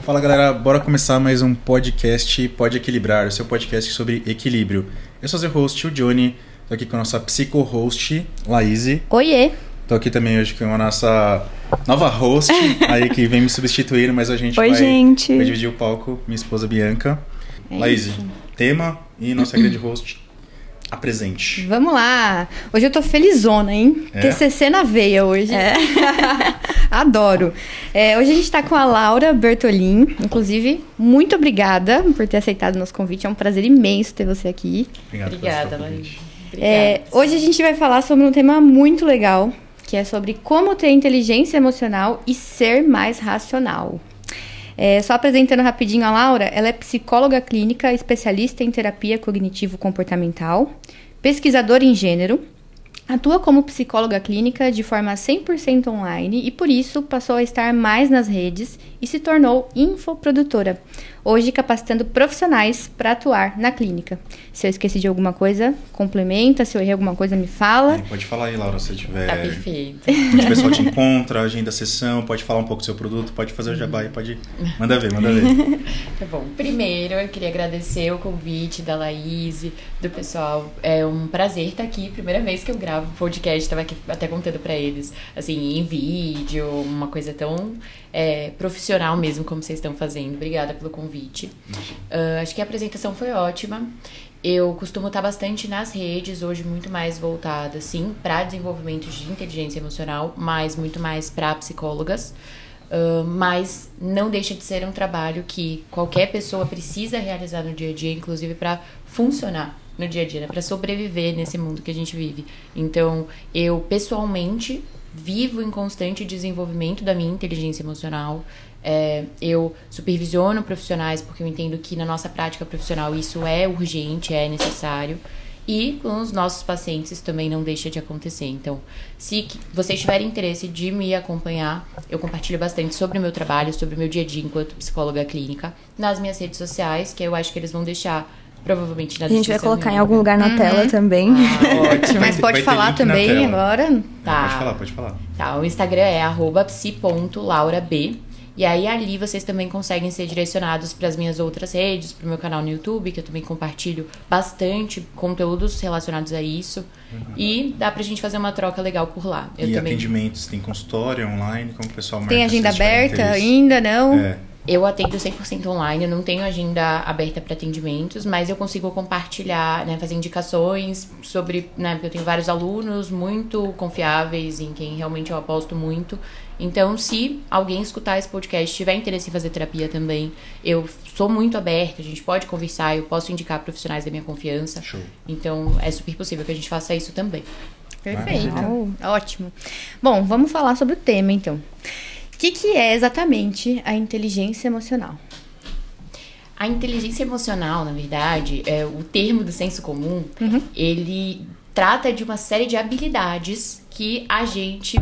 Fala galera, bora começar mais um podcast Pode Equilibrar, o seu podcast sobre equilíbrio. Eu sou seu host, o Johnny, tô aqui com a nossa psico-host, Laíse. Oiê! Tô aqui também hoje com a nossa nova host, aí que vem me substituir, mas a gente vai dividir o palco, minha esposa Bianca. Laíse, tema e nossa grande host, apresente. Vamos lá! Hoje eu tô felizona, hein? TCC na veia hoje. Adoro! Hoje a gente tá com a Laura Bertolin. Inclusive, muito obrigada por ter aceitado o nosso convite. É um prazer imenso ter você aqui. Obrigada, Laíse. Hoje a gente vai falar sobre um tema muito legal, que é sobre como ter inteligência emocional e ser mais racional. Só apresentando rapidinho a Laura, ela é psicóloga clínica, especialista em terapia cognitivo-comportamental, pesquisadora em gênero, atua como psicóloga clínica de forma 100% online e, por isso, passou a estar mais nas redes e se tornou infoprodutora, hoje capacitando profissionais para atuar na clínica. Se eu esqueci de alguma coisa, complementa. Se eu errei alguma coisa, me fala. Pode falar aí, Laura, se tiver... Tá perfeito. Onde o pessoal te encontra, agenda a sessão, pode falar um pouco do seu produto, pode fazer o jabá e pode... Manda ver. Tá bom. Primeiro, eu queria agradecer o convite da Laíse, do pessoal. É um prazer estar aqui. Primeira vez que eu gravo podcast, estava aqui até contando pra eles, assim, em vídeo, uma coisa tão profissional mesmo, como vocês estão fazendo. Obrigada pelo convite. Acho que a apresentação foi ótima. Eu costumo estar bastante nas redes, hoje muito mais voltada, sim, para desenvolvimento de inteligência emocional, mas muito mais para psicólogas. Mas não deixa de ser um trabalho que qualquer pessoa precisa realizar no dia a dia, inclusive para funcionar no dia a dia, né? Para sobreviver nesse mundo que a gente vive. Então, eu pessoalmente vivo em constante desenvolvimento da minha inteligência emocional. Eu supervisiono profissionais porque eu entendo que na nossa prática profissional isso é urgente, é necessário. E com os nossos pacientes isso também não deixa de acontecer. Então, se vocês tiverem interesse de me acompanhar, eu compartilho bastante sobre o meu trabalho, sobre o meu dia a dia enquanto psicóloga clínica, nas minhas redes sociais, que eu acho que eles vão deixar provavelmente na descrição. A gente vai colocar em algum lugar na tela também. Ótimo. Mas pode falar também agora. Tá. Pode falar. Tá, o Instagram é @psi.laurab. E aí, ali, vocês também conseguem ser direcionados para as minhas outras redes, para o meu canal no YouTube, que eu também compartilho bastante conteúdos relacionados a isso. E dá pra gente fazer uma troca legal por lá. E também... atendimentos? Tem consultório online? Como o pessoal marca? Tem agenda aberta ainda, não? Eu atendo 100% online, eu não tenho agenda aberta para atendimentos, mas eu consigo compartilhar, né, fazer indicações sobre, né, porque eu tenho vários alunos muito confiáveis, em quem realmente eu aposto muito. Então, se alguém escutar esse podcast, tiver interesse em fazer terapia também, eu sou muito aberta, a gente pode conversar, eu posso indicar profissionais da minha confiança. Show. Então, é super possível que a gente faça isso também. Perfeito. Ótimo. Bom, vamos falar sobre o tema, então. O que é exatamente a inteligência emocional? A inteligência emocional, na verdade, o termo do senso comum, ele trata de uma série de habilidades que a gente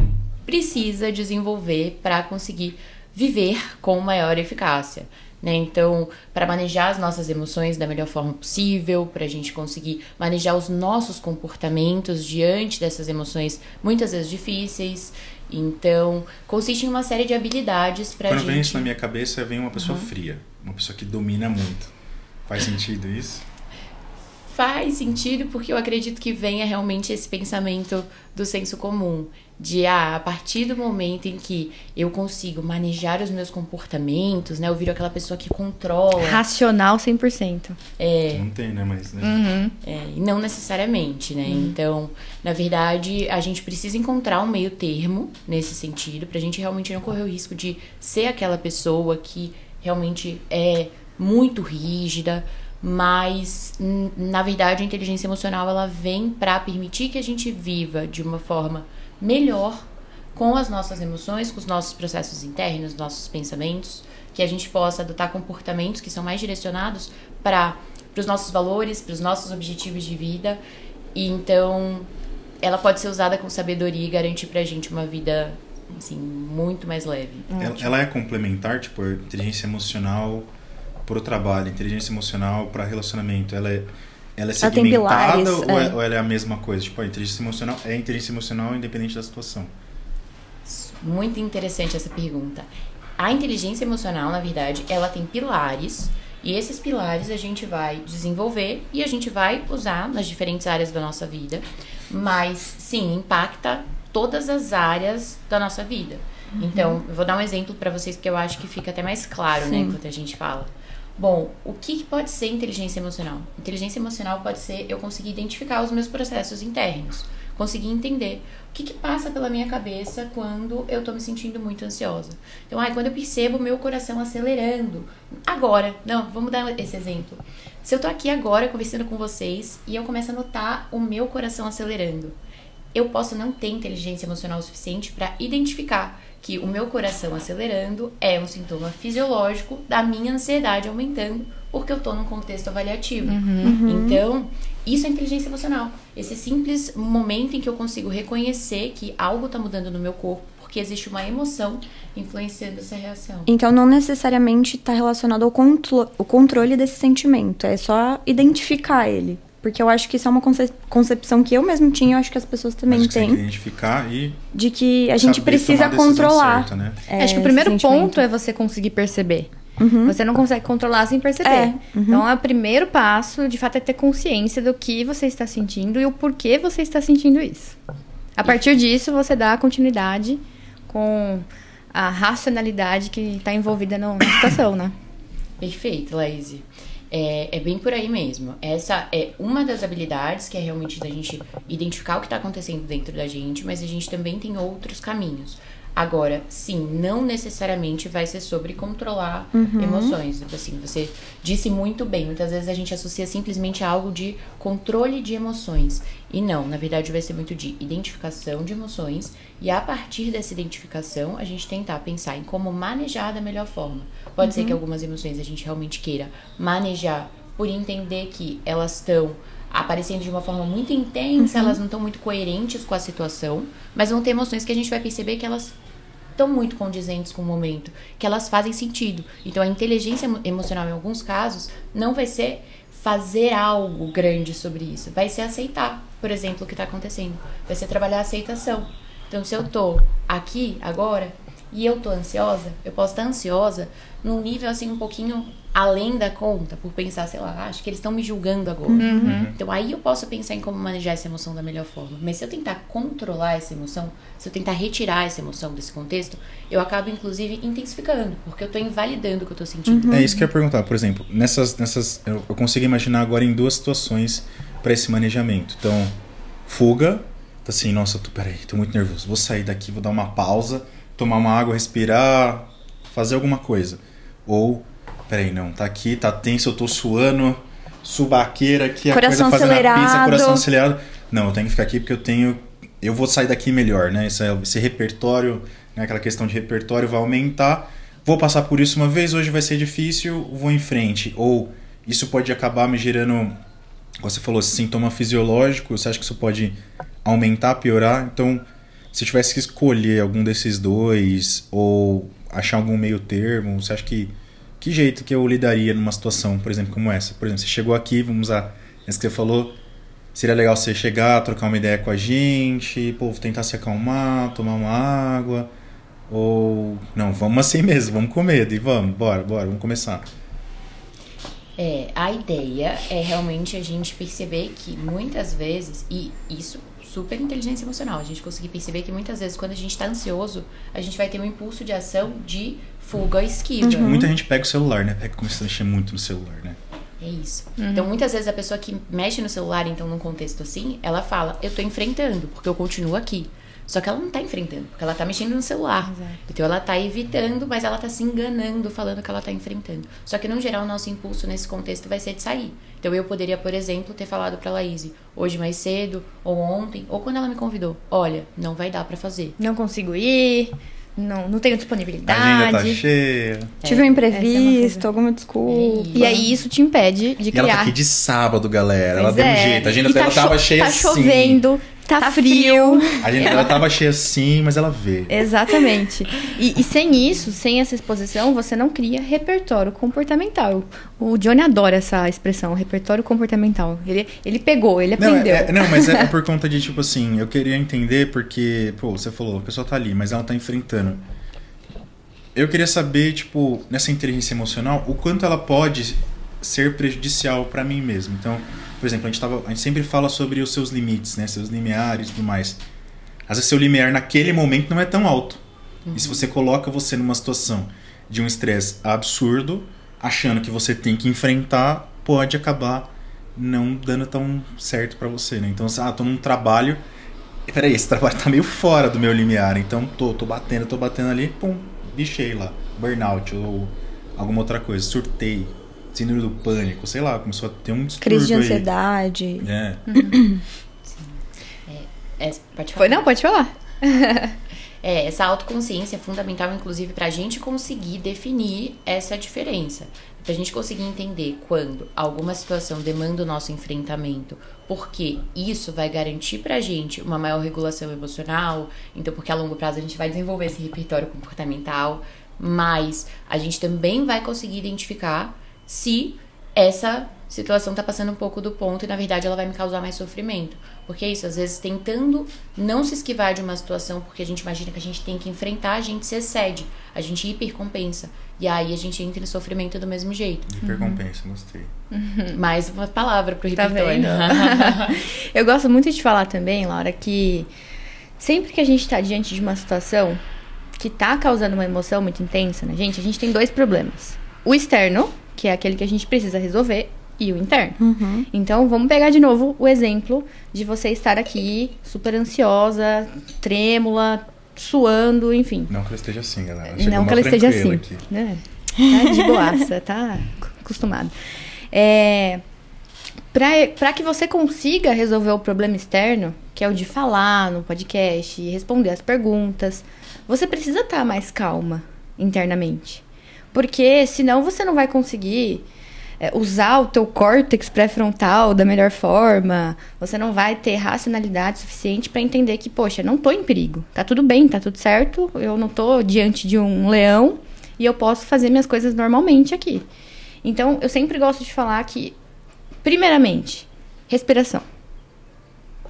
precisa desenvolver para conseguir viver com maior eficácia, né? Então, para manejar as nossas emoções da melhor forma possível, para a gente conseguir manejar os nossos comportamentos diante dessas emoções muitas vezes difíceis. Então, consiste em uma série de habilidades pra gente... Quando vem isso na minha cabeça, vem uma pessoa fria. Uma pessoa que domina muito. Faz sentido isso? Faz sentido porque eu acredito que venha realmente esse pensamento do senso comum. De, a partir do momento em que eu consigo manejar os meus comportamentos, né? Eu viro aquela pessoa que controla. Racional 100%. Não tem, né? Mas, né? E não necessariamente, né? Então, na verdade, a gente precisa encontrar um meio termo nesse sentido, pra gente realmente não correr o risco de ser aquela pessoa que realmente é muito rígida, mas, na verdade, a inteligência emocional, ela vem pra permitir que a gente viva de uma forma melhor com as nossas emoções, com os nossos processos internos, nossos pensamentos, que a gente possa adotar comportamentos que são mais direcionados para os nossos valores, para os nossos objetivos de vida. E então, ela pode ser usada com sabedoria e garantir pra gente uma vida, assim, muito mais leve. Ela é complementar, tipo, a inteligência emocional pro trabalho, inteligência emocional para relacionamento, ela é segmentada ou ela é a mesma coisa? Tipo, a inteligência emocional é inteligência emocional independente da situação. Muito interessante essa pergunta. A inteligência emocional, na verdade, ela tem pilares. E esses pilares a gente vai desenvolver e a gente vai usar nas diferentes áreas da nossa vida. Mas, sim, impacta todas as áreas da nossa vida. Então, eu vou dar um exemplo para vocês, porque eu acho que fica até mais claro, né, enquanto a gente fala. Bom, o que pode ser inteligência emocional? Inteligência emocional pode ser eu conseguir identificar os meus processos internos. Conseguir entender o que passa pela minha cabeça quando eu tô me sentindo muito ansiosa. Então, quando eu percebo o meu coração acelerando. Agora, vamos dar esse exemplo. Se eu tô aqui agora conversando com vocês e eu começo a notar o meu coração acelerando, eu posso não ter inteligência emocional suficiente para identificar que o meu coração acelerando é um sintoma fisiológico da minha ansiedade aumentando, porque eu tô num contexto avaliativo. Então, isso é inteligência emocional. Esse simples momento em que eu consigo reconhecer que algo tá mudando no meu corpo, porque existe uma emoção influenciando essa reação. Então, não necessariamente tá relacionado ao controle desse sentimento. É só identificar ele. Porque eu acho que isso é uma concepção que eu mesmo tinha, eu acho que as pessoas também têm. Tem que identificar e... de que a gente precisa controlar. Certa, né? Acho que o primeiro ponto é você conseguir perceber. Você não consegue controlar sem perceber. Então, o primeiro passo, de fato, é ter consciência do que você está sentindo e o porquê você está sentindo isso. A partir disso, você dá continuidade com a racionalidade que está envolvida na situação, né? Perfeito, Laís. É bem por aí mesmo. Essa é uma das habilidades que é realmente da gente identificar o que está acontecendo dentro da gente, mas a gente também tem outros caminhos. Agora, sim, não necessariamente vai ser sobre controlar emoções. Assim, você disse muito bem, muitas vezes a gente associa simplesmente a algo de controle de emoções. E não, na verdade vai ser muito de identificação de emoções e a partir dessa identificação a gente tentar pensar em como manejar da melhor forma. Pode ser que algumas emoções a gente realmente queira manejar por entender que elas estão aparecendo de uma forma muito intensa, elas não estão muito coerentes com a situação, mas vão ter emoções que a gente vai perceber que elas estão muito condizentes com o momento, que elas fazem sentido. Então, a inteligência emocional, em alguns casos, não vai ser fazer algo grande sobre isso. Vai ser aceitar, por exemplo, o que está acontecendo. Vai ser trabalhar a aceitação. Então, se eu tô aqui, agora, e eu tô ansiosa, eu posso estar ansiosa num nível, assim, um pouquinho além da conta, por pensar, sei lá, acho que eles estão me julgando agora. Então, aí eu posso pensar em como manejar essa emoção da melhor forma. Mas se eu tentar controlar essa emoção, se eu tentar retirar essa emoção desse contexto, eu acabo, inclusive, intensificando, porque eu tô invalidando o que eu tô sentindo. É isso que eu ia perguntar. Por exemplo, eu consigo imaginar agora em duas situações para esse manejamento. Então, fuga, assim, nossa, peraí, tô muito nervoso. Vou sair daqui, vou dar uma pausa, tomar uma água, respirar, fazer alguma coisa. Ou... peraí, não, tá aqui, tá tenso, eu tô suando, subaqueira aqui, coração a coisa fazendo acelerado. a pizza, coração acelerado. Não, eu tenho que ficar aqui porque eu vou sair daqui melhor, né? Esse repertório, né? Aquela questão de repertório vai aumentar. Vou passar por isso uma vez, hoje vai ser difícil, vou em frente. Ou isso pode acabar me gerando, como você falou, esse sintoma fisiológico, você acha que isso pode aumentar, piorar? Então, se eu tivesse que escolher algum desses dois, ou achar algum meio termo, você acha que jeito que eu lidaria numa situação, por exemplo, como essa? Por exemplo, você chegou aqui, vamos usar essa que você falou, seria legal você chegar, trocar uma ideia com a gente, tentar se acalmar, tomar uma água, ou não, vamos assim mesmo, vamos com medo e bora, vamos começar. A ideia é realmente a gente perceber que muitas vezes, e isso super inteligência emocional, a gente conseguir perceber que muitas vezes quando a gente tá ansioso, a gente vai ter um impulso de ação de fuga ou esquiva. Tipo, muita gente pega o celular, né? Começa a mexer muito no celular, né? É isso. Então, muitas vezes a pessoa que mexe no celular, então, num contexto assim, ela fala, eu tô enfrentando, porque eu continuo aqui. Só que ela não tá enfrentando, porque ela tá mexendo no celular. Exato. Então, ela tá evitando, mas ela tá se enganando, falando que ela tá enfrentando. Só que, no geral, o nosso impulso nesse contexto vai ser de sair. Então, eu poderia, por exemplo, ter falado pra Laís, hoje mais cedo, ou ontem, ou quando ela me convidou, olha, não vai dar pra fazer. Não consigo ir, não tenho disponibilidade. A agenda tá cheia. Tive um imprevisto, alguma desculpa. E aí, isso te impede de criar... E ela tá aqui de sábado, galera. Ela Pois deu um jeito. A agenda E dela tava cheia tá assim. chovendo, tá frio. A agenda dela tava cheia assim, mas ela veio. Exatamente. E sem isso, sem essa exposição, você não cria repertório comportamental. O Johnny adora essa expressão, repertório comportamental. Ele pegou, ele aprendeu. Não, mas é por conta de, tipo assim, eu queria entender porque, você falou, a pessoa tá ali, mas ela tá enfrentando. eu queria saber, tipo, nessa inteligência emocional, o quanto ela pode ser prejudicial para mim mesmo. Então, por exemplo, a gente sempre fala sobre os seus limites, né? Seus limiares e tudo mais. Às vezes seu limiar naquele momento não é tão alto. E se você coloca você numa situação de um estresse absurdo, achando que você tem que enfrentar, pode acabar não dando tão certo para você, né? Então, tô num trabalho... Peraí, esse trabalho tá meio fora do meu limiar. Então, tô batendo ali, pum, bichei lá. Burnout ou alguma outra coisa. Surtei. Síndrome do pânico, sei lá, começou a ter um distúrbio. Crise de ansiedade. Pode falar. Não, pode falar. Essa autoconsciência é fundamental, inclusive, pra gente conseguir definir essa diferença. Pra gente conseguir entender quando alguma situação demanda o nosso enfrentamento, porque isso vai garantir pra gente uma maior regulação emocional, então porque a longo prazo a gente vai desenvolver esse repertório comportamental, mas a gente também vai conseguir identificar se essa situação tá passando um pouco do ponto e, na verdade, ela vai me causar mais sofrimento. Porque é isso, às vezes, tentando não se esquivar de uma situação, porque a gente imagina que a gente tem que enfrentar, a gente se excede, a gente hipercompensa. E aí a gente entra em sofrimento do mesmo jeito. Hipercompensa, gostei. Mais uma palavra pro repertório. Tá Eu gosto muito de falar também, Laura, que sempre que a gente tá diante de uma situação que tá causando uma emoção muito intensa na gente, a gente tem 2 problemas. O externo, que é aquele que a gente precisa resolver, e o interno. Então, vamos pegar de novo o exemplo de você estar aqui super ansiosa, trêmula, suando, enfim. Não que ela esteja assim, galera. Não que ela esteja assim. Tá de boaça, tá acostumado. Pra que você consiga resolver o problema externo, que é o de falar no podcast, responder as perguntas, você precisa estar mais calma internamente. Porque senão você não vai conseguir usar o teu córtex pré-frontal da melhor forma, você não vai ter racionalidade suficiente para entender que, poxa, não tô em perigo, tá tudo bem, tá tudo certo, eu não tô diante de um leão e eu posso fazer minhas coisas normalmente aqui. Então, eu sempre gosto de falar que, primeiramente, respiração.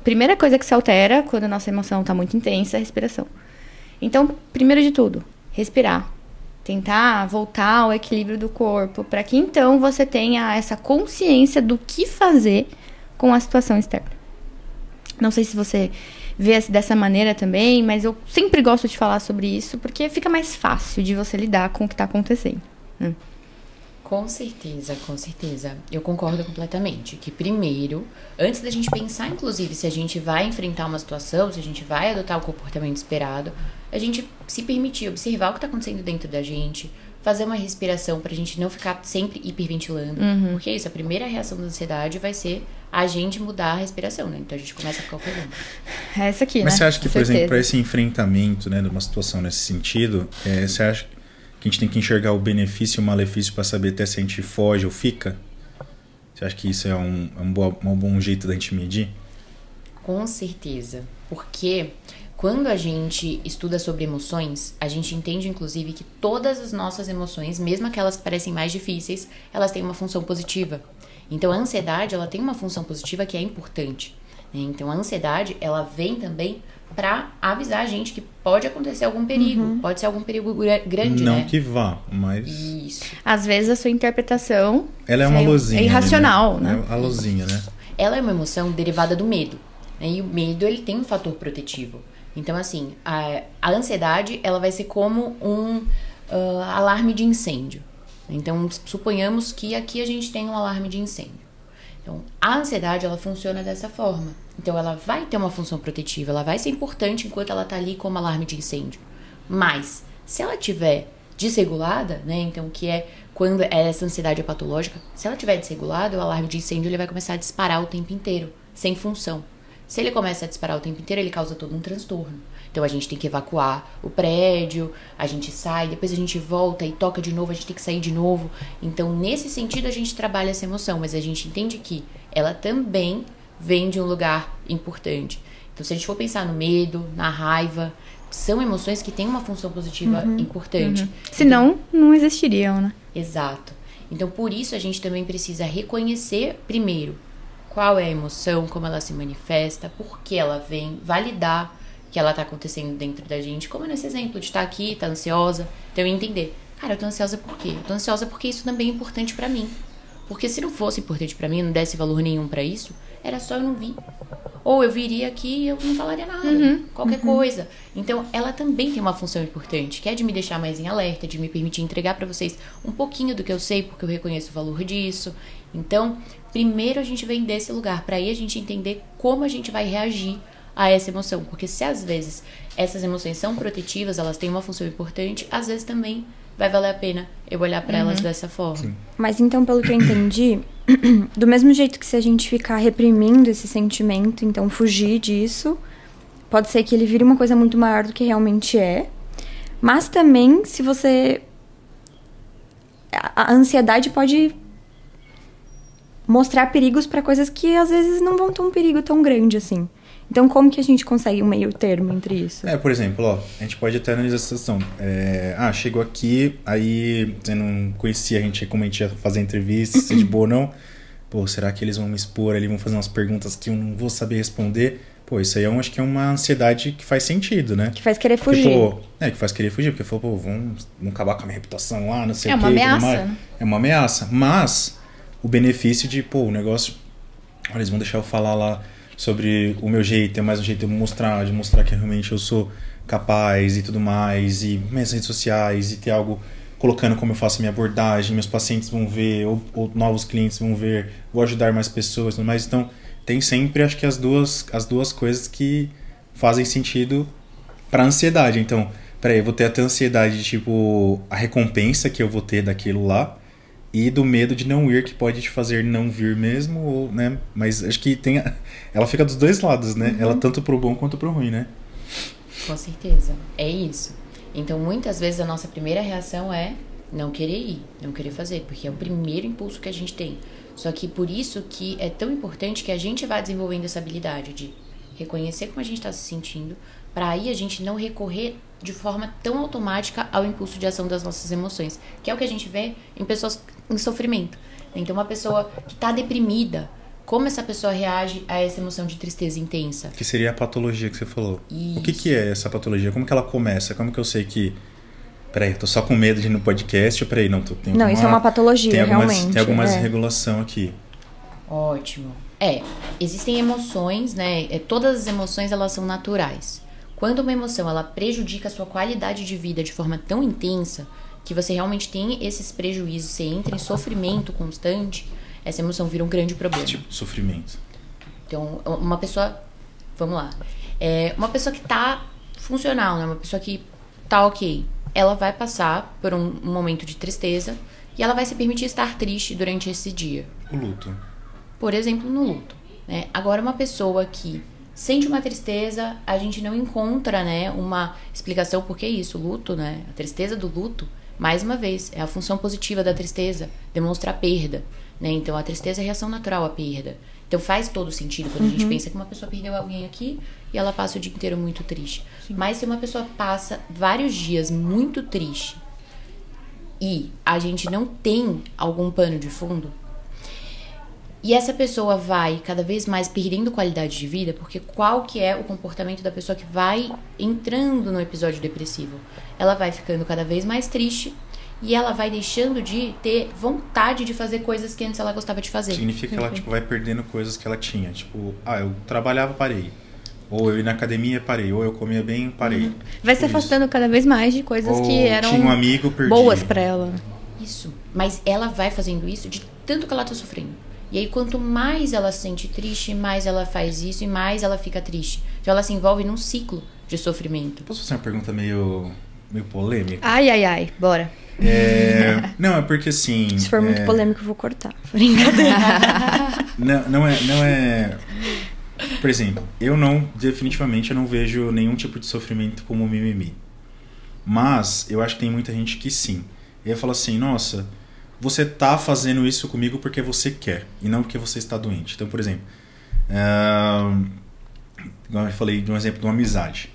Primeira coisa que se altera quando a nossa emoção tá muito intensa é a respiração. Então, primeiro de tudo, respirar. Tentar voltar ao equilíbrio do corpo, para que então você tenha essa consciência do que fazer com a situação externa. Não sei se você vê dessa maneira também, mas eu sempre gosto de falar sobre isso, porque fica mais fácil de você lidar com o que está acontecendo, né? Com certeza, com certeza. Eu concordo completamente que primeiro, antes da gente pensar, inclusive, se a gente vai enfrentar uma situação, se a gente vai adotar o comportamento esperado, a gente se permitir observar o que está acontecendo dentro da gente, fazer uma respiração pra gente não ficar sempre hiperventilando. Porque é isso, a primeira reação da ansiedade vai ser a gente mudar a respiração, né? Então a gente começa a ficar ofegante. É essa aqui, Mas né? você acha que, por exemplo, para esse enfrentamento, né, de uma situação nesse sentido, você acha que a gente tem que enxergar o benefício e o malefício para saber até se a gente foge ou fica? Você acha que isso é um bom jeito da gente medir? Com certeza. Porque quando a gente estuda sobre emoções, a gente entende, inclusive, que todas as nossas emoções, mesmo aquelas que parecem mais difíceis, elas têm uma função positiva. Então, a ansiedade, ela tem uma função positiva que é importante. Então, a ansiedade, ela vem também para avisar a gente que pode acontecer algum perigo. Pode ser algum perigo grande, não, né? Não que vá, mas... Isso. Às vezes, a sua interpretação... Ela é uma luzinha. É irracional, né? É a luzinha, né? Ela é uma emoção derivada do medo. Né? E o medo, ele tem um fator protetivo. Então, assim, a ansiedade, ela vai ser como um alarme de incêndio. Então, suponhamos que aqui a gente tem um alarme de incêndio. Então, a ansiedade, ela funciona dessa forma. Então, ela vai ter uma função protetiva, ela vai ser importante enquanto ela tá ali como alarme de incêndio. Mas, se ela tiver desregulada, né, então, que é quando essa ansiedade é patológica, se ela tiver desregulada, o alarme de incêndio, ele vai começar a disparar o tempo inteiro, sem função. Se ele começa a disparar o tempo inteiro, ele causa todo um transtorno. Então, a gente tem que evacuar o prédio, a gente sai, depois a gente volta e toca de novo, a gente tem que sair de novo. Então, nesse sentido, a gente trabalha essa emoção, mas a gente entende que ela também vem de um lugar importante. Então, se a gente for pensar no medo, na raiva, são emoções que têm uma função positiva importante. Senão, não existiriam, né? Exato. Então, por isso, a gente também precisa reconhecer, primeiro, qual é a emoção, como ela se manifesta, por que ela vem, validar que ela tá acontecendo dentro da gente, como nesse exemplo de estar aqui, tá ansiosa, então eu entender, cara, eu tô ansiosa por quê? Eu tô ansiosa porque isso também é importante pra mim. Porque se não fosse importante pra mim, eu não desse valor nenhum pra isso, era só eu não vir. Ou eu viria aqui e eu não falaria nada, qualquer coisa. Então, ela também tem uma função importante, que é de me deixar mais em alerta, de me permitir entregar pra vocês um pouquinho do que eu sei, porque eu reconheço o valor disso. Então, primeiro a gente vem desse lugar, pra aí a gente entender como a gente vai reagir a essa emoção. Porque se às vezes essas emoções são protetivas, elas têm uma função importante, às vezes também vai valer a pena eu olhar pra elas dessa forma. Sim. Mas então, pelo que eu entendi, do mesmo jeito que se a gente ficar reprimindo esse sentimento, então fugir disso, pode ser que ele vire uma coisa muito maior do que realmente é. Mas também, se você... A ansiedade pode mostrar perigos pra coisas que às vezes não vão ter um perigo tão grande assim. Então, como que a gente consegue um meio termo entre isso? Por exemplo, a gente pode até analisar a situação. Chegou aqui, aí você não conhecia a gente, como a gente ia fazer entrevista, se de boa ou não. Pô, será que eles vão me expor, eles vão fazer umas perguntas que eu não vou saber responder? Pô, isso aí eu acho que é uma ansiedade que faz sentido, né? Que faz querer fugir. Que faz querer fugir, porque falou, vão acabar com a minha reputação lá, não sei o quê. É uma ameaça. É uma ameaça, mas o benefício de, o negócio... Olha, eles vão deixar eu falar lá sobre o meu jeito, é mais um jeito de mostrar que realmente eu sou capaz e tudo mais, e minhas redes sociais, e ter algo colocando como eu faço a minha abordagem, meus pacientes vão ver, ou novos clientes vão ver, vou ajudar mais pessoas e tudo mais. Então, tem sempre, acho que as duas coisas que fazem sentido para ansiedade. Então, eu vou ter até ansiedade de, tipo, a recompensa que eu vou ter daquilo lá, e do medo de não ir, que pode te fazer não vir mesmo, ou, né? Mas acho que ela fica dos dois lados, né? Ela tanto pro bom quanto pro ruim, né? Com certeza. É isso. Então, muitas vezes a nossa primeira reação é não querer ir, não querer fazer, porque é o primeiro impulso que a gente tem. Só que por isso que é tão importante que a gente vá desenvolvendo essa habilidade de reconhecer como a gente está se sentindo, para aí a gente não recorrer de forma tão automática ao impulso de ação das nossas emoções, que é o que a gente vê em pessoas em sofrimento. Então, uma pessoa que está deprimida, como essa pessoa reage a essa emoção de tristeza intensa? Que seria a patologia que você falou. Isso. O que é essa patologia? Como que ela começa? Como que eu sei que... Peraí, eu tô só com medo de ir no podcast? Peraí, não, isso é uma patologia, realmente. Tem alguma regulação aqui. Ótimo. Existem emoções, né? Todas as emoções, elas são naturais. Quando uma emoção, ela prejudica a sua qualidade de vida de forma tão intensa, que você realmente tem esses prejuízos, você entra em sofrimento constante, essa emoção vira um grande problema. Que tipo de sofrimento? Então, uma pessoa... Vamos lá. Uma pessoa que tá funcional, né? Uma pessoa que tá ok. Ela vai passar por um momento de tristeza e ela vai se permitir estar triste durante esse dia. O luto. Por exemplo, no luto, né? Agora, uma pessoa que sente uma tristeza, a gente não encontra, né, uma explicação por que isso, o luto, né? A tristeza do luto, mais uma vez, é a função positiva da tristeza, demonstrar perda, né? Então, a tristeza é a reação natural à perda. Então, faz todo sentido quando a gente pensa que uma pessoa perdeu alguém aqui e ela passa o dia inteiro muito triste. Sim. Mas se uma pessoa passa vários dias muito triste e a gente não tem algum pano de fundo, e essa pessoa vai cada vez mais perdendo qualidade de vida, porque qual que é o comportamento da pessoa que vai entrando no episódio depressivo? Ela vai ficando cada vez mais triste e ela vai deixando de ter vontade de fazer coisas que antes ela gostava de fazer. Significa que ela vai perdendo coisas que ela tinha. Tipo, eu trabalhava, parei. Ou eu ia na academia, parei. Ou eu comia bem, parei. Vai se afastando cada vez mais de coisas que eram tinha um amigo, perdi. Boas pra ela. Isso. Mas ela vai fazendo isso de tanto que ela tá sofrendo. E aí, quanto mais ela se sente triste, mais ela faz isso e mais ela fica triste. Então, ela se envolve num ciclo de sofrimento. Posso fazer uma pergunta meio polêmica? Ai, bora. Não, é porque assim... Se for muito polêmico, eu vou cortar. Brincadeira. Não é... Por exemplo, definitivamente eu não vejo nenhum tipo de sofrimento como mimimi. Mas eu acho que tem muita gente que sim. E aí fala assim, nossa... Você tá fazendo isso comigo porque você quer e não porque você está doente. Então, por exemplo, igual eu falei de um exemplo de uma amizade.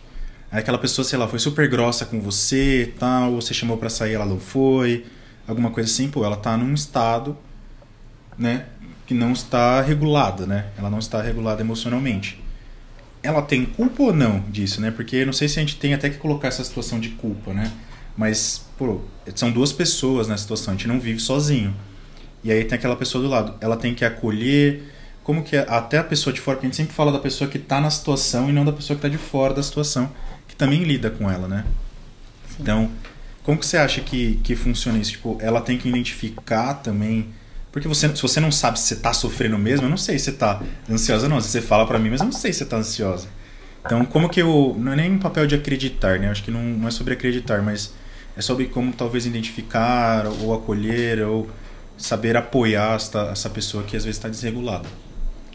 Aí aquela pessoa, sei lá, foi super grossa com você, tal, você chamou pra sair, ela não foi, alguma coisa assim, ela tá num estado, né, que não está regulada, né? Ela não está regulada emocionalmente. ela tem culpa ou não disso, né? Porque eu não sei se a gente tem até que colocar essa situação de culpa, né? Mas, pô, são duas pessoas nessa situação, a gente não vive sozinho. E aí tem aquela pessoa do lado, ela tem que acolher, como que é, até a pessoa de fora, porque a gente sempre fala da pessoa que tá na situação e não da pessoa que tá de fora da situação, que também lida com ela, né? Sim. Então, como que você acha que funciona isso? Tipo, ela tem que identificar também, porque se você não sabe se você tá sofrendo mesmo, eu não sei se você tá ansiosa ou não, se você fala pra mim, mas eu não sei se você tá ansiosa. Então, como que não é nem um papel de acreditar, né? Eu acho que não é sobre acreditar, mas é sobre como talvez identificar ou acolher ou saber apoiar essa pessoa que às vezes está desregulada.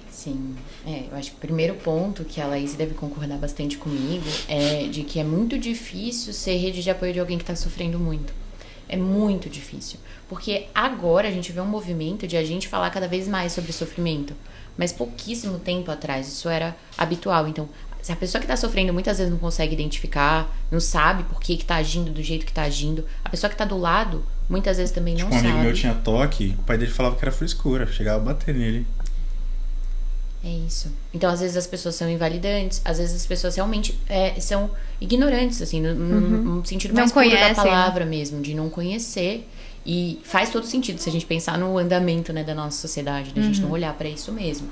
Sim, eu acho que o primeiro ponto que a Laís deve concordar bastante comigo é de que é muito difícil ser rede de apoio de alguém que está sofrendo muito. É muito difícil, porque agora a gente vê um movimento de a gente falar cada vez mais sobre sofrimento, mas pouquíssimo tempo atrás isso era habitual. Então, se a pessoa que está sofrendo muitas vezes não consegue identificar, não sabe por que está agindo do jeito que está agindo, a pessoa que está do lado muitas vezes também não sabe. Um amigo meu tinha toque, o pai dele falava que era frescura, chegava a bater nele. É isso. Então, às vezes as pessoas são invalidantes, às vezes as pessoas realmente são ignorantes, assim, no sentido mais puro da palavra mesmo, de não conhecer. E faz todo sentido se a gente pensar no andamento, né, da nossa sociedade, da gente não olhar para isso mesmo.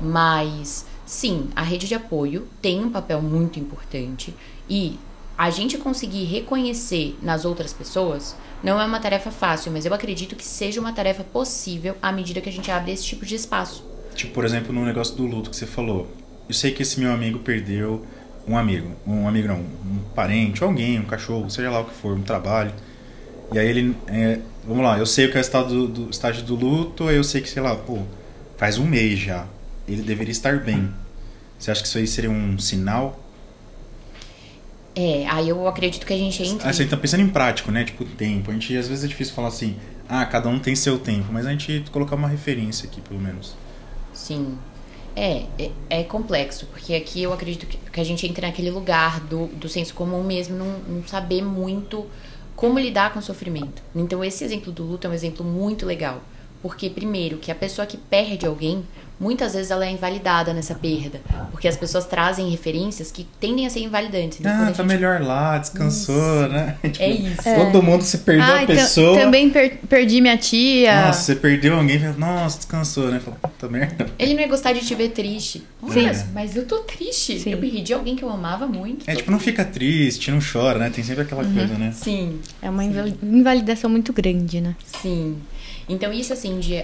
Mas, sim, a rede de apoio tem um papel muito importante e a gente conseguir reconhecer nas outras pessoas não é uma tarefa fácil, mas eu acredito que seja uma tarefa possível à medida que a gente abre esse tipo de espaço. Tipo, por exemplo, no negócio do luto que você falou. Eu sei que esse meu amigo perdeu um amigo não, um parente, alguém, um cachorro, seja lá o que for, um trabalho. E aí ele, vamos lá, eu sei o que é o estágio do luto, aí eu sei que, sei lá, pô, faz um mês já, ele deveria estar bem. Você acha que isso aí seria um sinal? Aí eu acredito que a gente entra... Você tá pensando em prático, né? Tipo, tempo. A gente, às vezes é difícil falar assim, cada um tem seu tempo, mas a gente colocar uma referência aqui, pelo menos. Sim. É complexo, porque aqui eu acredito que a gente entra naquele lugar do senso comum mesmo, não saber muito como lidar com o sofrimento. Então, esse exemplo do luto é um exemplo muito legal. Porque, primeiro, que a pessoa que perde alguém, muitas vezes ela é invalidada nessa perda. Porque as pessoas trazem referências que tendem a ser invalidantes. Então, tá melhor lá, descansou, né? Tipo, isso. Todo mundo se perdeu a pessoa. Também perdi minha tia. Nossa, você perdeu alguém, nossa, descansou, né? Puta merda. Ele não ia gostar de te ver triste. Mas eu tô triste. Sim. Eu perdi alguém que eu amava muito. Tipo, não fica triste, não chora, né? Tem sempre aquela coisa, né? Sim. É uma invalidação muito grande, né? Sim. Então, isso assim de,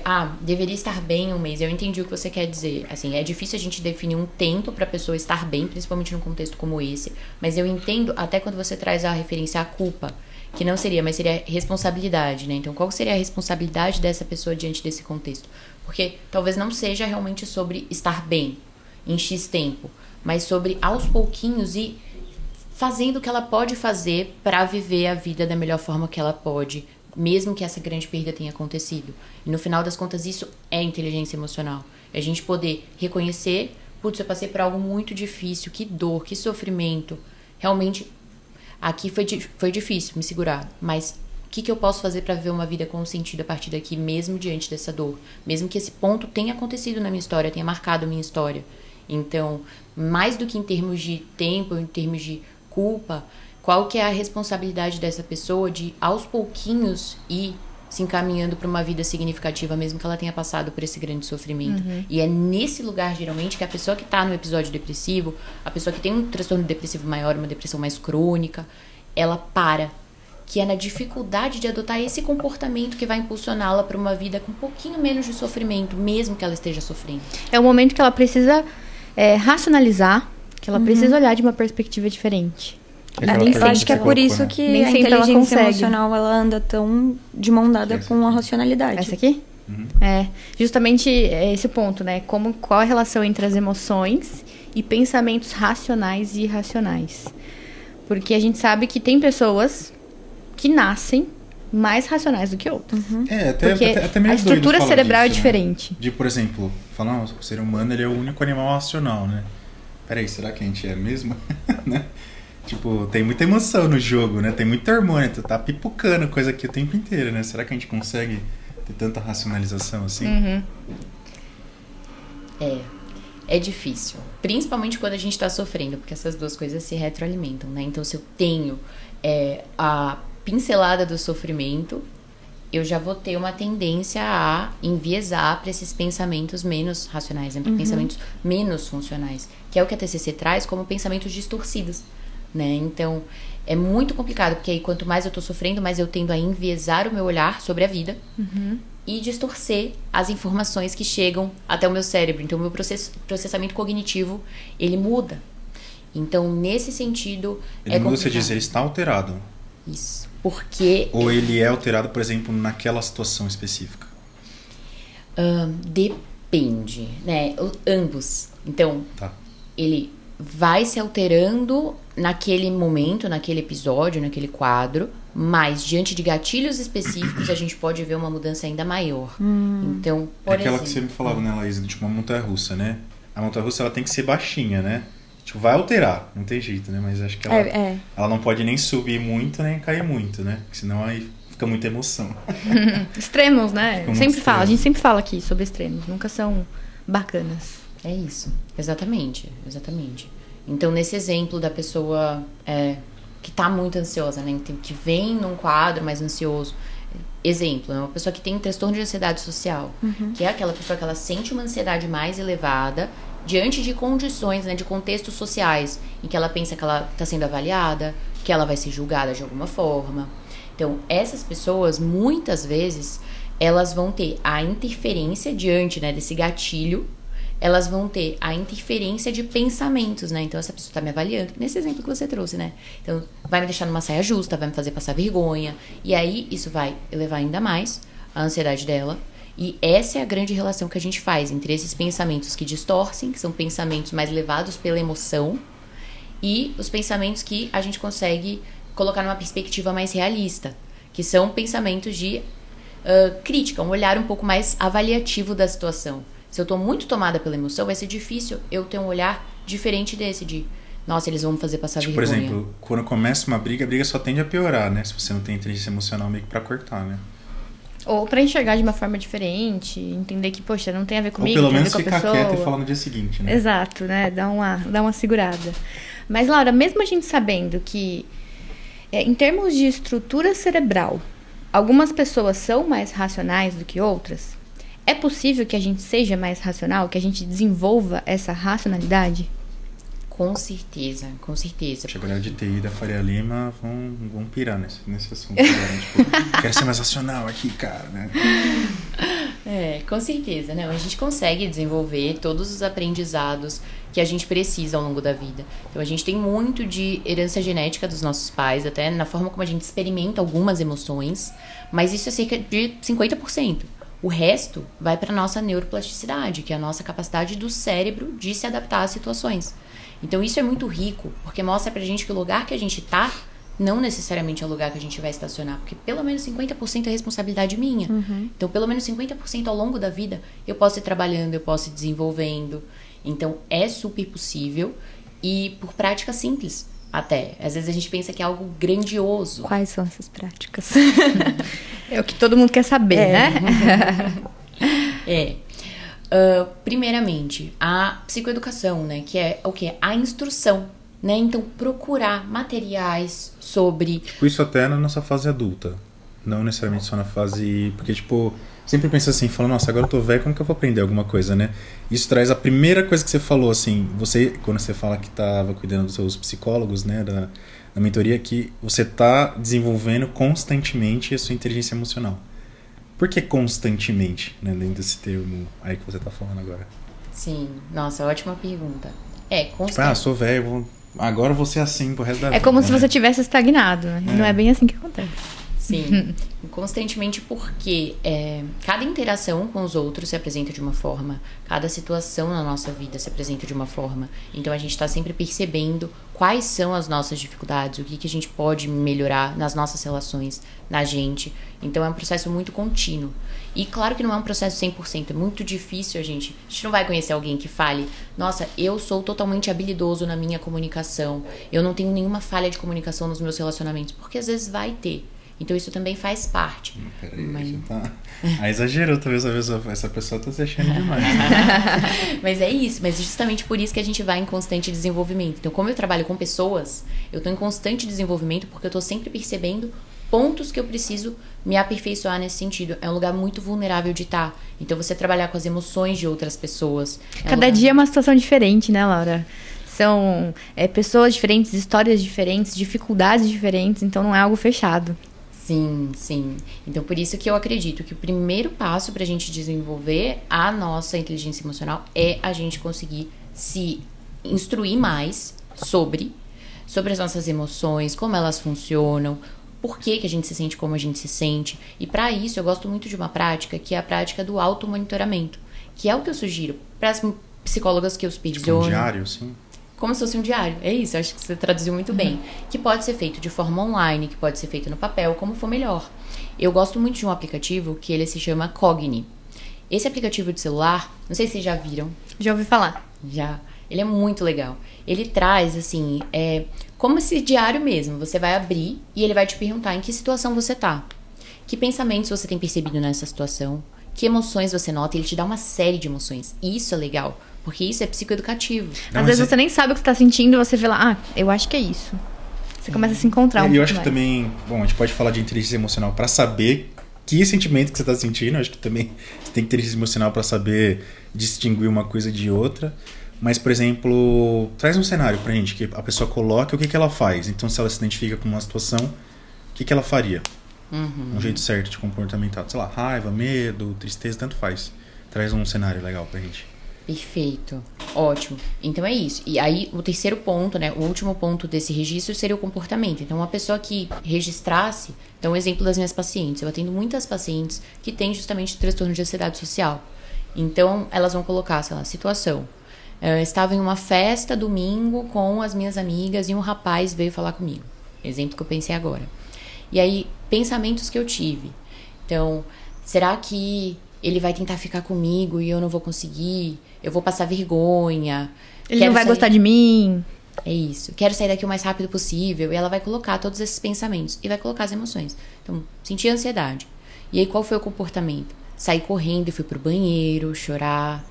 deveria estar bem um mês, eu entendi o que você quer dizer. Assim, é difícil a gente definir um tempo pra pessoa estar bem, principalmente num contexto como esse. Mas eu entendo até quando você traz a referência à culpa, que não seria, mas seria responsabilidade, né? Então, qual seria a responsabilidade dessa pessoa diante desse contexto? Porque talvez não seja realmente sobre estar bem em X tempo, mas sobre aos pouquinhos e fazendo o que ela pode fazer pra viver a vida da melhor forma que ela pode, mesmo que essa grande perda tenha acontecido. E no final das contas, isso é inteligência emocional. É a gente poder reconhecer, putz, eu passei por algo muito difícil, que dor, que sofrimento. Realmente, aqui foi difícil me segurar, mas o que eu posso fazer para viver uma vida com sentido a partir daqui, mesmo diante dessa dor? Mesmo que esse ponto tenha acontecido na minha história, tenha marcado a minha história. Então, mais do que em termos de tempo, em termos de culpa, qual que é a responsabilidade dessa pessoa de, aos pouquinhos, ir se encaminhando para uma vida significativa, mesmo que ela tenha passado por esse grande sofrimento. E é nesse lugar, geralmente, que a pessoa que está no episódio depressivo, a pessoa que tem um transtorno depressivo maior, uma depressão mais crônica, ela para. Que é na dificuldade de adotar esse comportamento que vai impulsioná-la para uma vida com um pouquinho menos de sofrimento, mesmo que ela esteja sofrendo. É o momento que ela precisa racionalizar, que ela precisa olhar de uma perspectiva diferente. Eu acho que é por isso que a inteligência emocional ela anda tão de mão dada com a racionalidade. Essa aqui? Justamente esse ponto, né? Qual a relação entre as emoções e pensamentos racionais e irracionais. Porque a gente sabe que tem pessoas que nascem mais racionais do que outras. Até meio a estrutura cerebral disso, é diferente. Né? De, por exemplo, falar, o ser humano ele é o único animal racional, né? Peraí, será que a gente é mesmo? Né? Tipo, tem muita emoção no jogo, né? Tem muito hormônio, tu tá pipocando coisa aqui o tempo inteiro, né? Será que a gente consegue ter tanta racionalização assim? é difícil. Principalmente quando a gente tá sofrendo, porque essas duas coisas se retroalimentam, né? Então, se eu tenho a pincelada do sofrimento, eu já vou ter uma tendência a enviesar para esses pensamentos menos racionais, né? Para pensamentos menos funcionais, que é o que a TCC traz como pensamentos distorcidos, né? Então, é muito complicado, porque aí quanto mais eu tô sofrendo, mais eu tendo a enviesar o meu olhar sobre a vida e distorcer as informações que chegam até o meu cérebro. Então, o meu processamento cognitivo, ele muda. Então, nesse sentido, ele muda, você diz, ele está alterado. Isso. Porque... Ou ele é alterado, por exemplo, naquela situação específica? Depende, né? Ambos. Então, ele vai se alterando naquele momento, naquele episódio, naquele quadro, mas diante de gatilhos específicos a gente pode ver uma mudança ainda maior. Então, por aquela exemplo, que você me falava, né, Laís, tipo uma montanha-russa, né? A montanha-russa, ela tem que ser baixinha, né? Tipo, vai alterar, não tem jeito, né? Mas acho que ela não pode nem subir muito, nem cair muito, né? Porque senão aí fica muita emoção. Extremos, né? A gente sempre fala aqui sobre extremos, nunca são bacanas. É isso, exatamente. Então, nesse exemplo da pessoa que tá muito ansiosa, né? Que vem num quadro mais ansioso. Exemplo, é uma pessoa que tem transtorno de ansiedade social, que é aquela pessoa que ela sente uma ansiedade mais elevada diante de condições, né, de contextos sociais, em que ela pensa que ela está sendo avaliada, que ela vai ser julgada de alguma forma. Então, essas pessoas, muitas vezes, elas vão ter a interferência diante, né, desse gatilho, elas vão ter a interferência de pensamentos, né? Então, essa pessoa está me avaliando, nesse exemplo que você trouxe, né? Então, vai me deixar numa saia justa, vai me fazer passar vergonha, e aí isso vai elevar ainda mais a ansiedade dela. E essa é a grande relação que a gente faz entre esses pensamentos que distorcem, que são pensamentos mais levados pela emoção, e os pensamentos que a gente consegue colocar numa perspectiva mais realista, que são pensamentos de crítica, um olhar um pouco mais avaliativo da situação. Se eu tô muito tomada pela emoção, vai ser difícil eu ter um olhar diferente desse, de nossa, eles vão me fazer passar vergonha. Por exemplo, quando começa uma briga, a briga só tende a piorar, né? Se você não tem inteligência emocional meio que pra cortar, né? Ou pra enxergar de uma forma diferente, entender que, poxa, não tem a ver comigo, ou pelo menos tem a ver com a ficar pessoa. quieto e falar no dia seguinte, né? Exato, né? Dá uma segurada. Mas, Laura, mesmo a gente sabendo que, em termos de estrutura cerebral, algumas pessoas são mais racionais do que outras, é possível que a gente seja mais racional, que a gente desenvolva essa racionalidade? Com certeza, com certeza. Chega a galera de TI da Faria Lima, vão pirar nesse assunto. Né? Tipo, quero ser mais racional aqui, cara, né? Com certeza, né? A gente consegue desenvolver todos os aprendizados que a gente precisa ao longo da vida. Então, a gente tem muito de herança genética dos nossos pais, até na forma como a gente experimenta algumas emoções, mas isso é cerca de 50%. O resto vai para a nossa neuroplasticidade, que é a nossa capacidade do cérebro de se adaptar às situações. Então, isso é muito rico, porque mostra pra gente que o lugar que a gente tá não necessariamente é o lugar que a gente vai estacionar, porque pelo menos 50% é responsabilidade minha. Então, pelo menos 50% ao longo da vida eu posso ir trabalhando, eu posso ir desenvolvendo. Então, é super possível e por prática simples até. Às vezes a gente pensa que é algo grandioso. Quais são essas práticas? É o que todo mundo quer saber, né? Primeiramente, a psicoeducação, né? Que é o quê? A instrução, né? Então, procurar materiais sobre... Tipo, isso até na nossa fase adulta. Não necessariamente só na fase... Porque, tipo, sempre pensa assim, falando, nossa, agora eu tô velho, como que eu vou aprender alguma coisa, né? Isso traz a primeira coisa que você falou, assim, quando você fala que tava cuidando dos seus psicólogos, né? Da mentoria, que você tá desenvolvendo constantemente a sua inteligência emocional. Por que constantemente, né, dentro desse termo aí que você tá falando agora? Sim, nossa, ótima pergunta. Tipo, sou velho, agora eu vou ser assim pro resto da vida. É como se você tivesse estagnado, né? Não é bem assim que acontece. Sim, constantemente porque cada interação com os outros se apresenta de uma forma, cada situação na nossa vida se apresenta de uma forma. Então a gente está sempre percebendo quais são as nossas dificuldades, o que a gente pode melhorar nas nossas relações, na gente. Então é um processo muito contínuo. E claro que não é um processo 100%, é muito difícil a gente não vai conhecer alguém que fale, nossa, eu sou totalmente habilidoso na minha comunicação, eu não tenho nenhuma falha de comunicação nos meus relacionamentos, porque às vezes vai ter. Então isso também faz parte. Peraí, mas... exagerou talvez essa pessoa tá se achando demais. Mas é isso, mas justamente por isso que a gente vai em constante desenvolvimento. Então, como eu trabalho com pessoas, eu tô em constante desenvolvimento porque eu tô sempre percebendo pontos que eu preciso me aperfeiçoar nesse sentido. É um lugar muito vulnerável de estar. Então, você trabalhar com as emoções de outras pessoas. Cada dia é uma situação diferente, né, Laura? São pessoas diferentes, histórias diferentes, dificuldades diferentes, então não é algo fechado. Sim, sim. Então, por isso que eu acredito que o primeiro passo para a gente desenvolver a nossa inteligência emocional é a gente conseguir se instruir mais sobre as nossas emoções, como elas funcionam, por que a gente se sente como a gente se sente. E para isso, eu gosto muito de uma prática, que é a prática do automonitoramento, que é o que eu sugiro para as psicólogas que eu supervisiono. Tipo um diário, sim. Como se fosse um diário. É isso, acho que você traduziu muito bem. Que pode ser feito de forma online, que pode ser feito no papel, como for melhor. Eu gosto muito de um aplicativo que ele se chama Cogni. Esse aplicativo de celular, não sei se vocês já viram. Já ouvi falar. Já. Ele é muito legal. Ele traz, assim, como esse diário mesmo. Você vai abrir e ele vai te perguntar em que situação você tá. Que pensamentos você tem percebido nessa situação. Que emoções você nota. Ele te dá uma série de emoções. E isso é legal. Porque isso é psicoeducativo. Às vezes você nem sabe o que você tá sentindo, você vê lá, eu acho que é isso. Você começa a se encontrar um pouco mais. Eu acho que também, bom, a gente pode falar de inteligência emocional para saber que sentimento que você tá sentindo. Eu acho que também você tem inteligência emocional para saber distinguir uma coisa de outra. Mas, por exemplo, traz um cenário pra gente, que a pessoa coloca o que ela faz. Então, se ela se identifica com uma situação, o que ela faria? Um jeito certo de comportamentado. Sei lá, raiva, medo, tristeza, tanto faz. Traz um cenário legal pra gente. Perfeito. Ótimo. Então é isso. E aí, o terceiro ponto, né? O último ponto desse registro seria o comportamento. Então, uma pessoa que registrasse... Então, um exemplo das minhas pacientes. Eu atendo muitas pacientes que têm justamente transtorno de ansiedade social. Então, elas vão colocar, sei lá, situação. Eu estava em uma festa domingo com as minhas amigas e um rapaz veio falar comigo. Exemplo que eu pensei agora. E aí, pensamentos que eu tive. Então, será que ele vai tentar ficar comigo e eu não vou conseguir? Eu vou passar vergonha. Ele não vai gostar de mim. É isso. Quero sair daqui o mais rápido possível. E ela vai colocar todos esses pensamentos. E vai colocar as emoções. Então, senti ansiedade. E aí, qual foi o comportamento? Saí correndo e fui pro banheiro, chorar.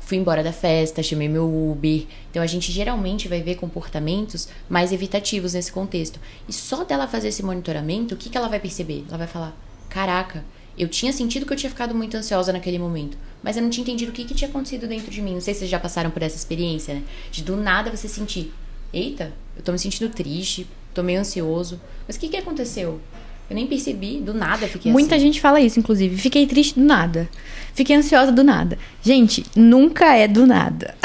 Fui embora da festa, chamei meu Uber. Então, a gente geralmente vai ver comportamentos mais evitativos nesse contexto. E só dela fazer esse monitoramento, o que ela vai perceber? Ela vai falar, caraca, eu tinha sentido que eu tinha ficado muito ansiosa naquele momento, mas eu não tinha entendido o que tinha acontecido dentro de mim. Não sei se vocês já passaram por essa experiência, né? De do nada você sentir, eita, eu tô me sentindo triste, tô meio ansioso. Mas o que aconteceu? Eu nem percebi, do nada fiquei Muita assim. gente fala isso, inclusive. Fiquei triste do nada. Fiquei ansiosa do nada. Gente, nunca é do nada.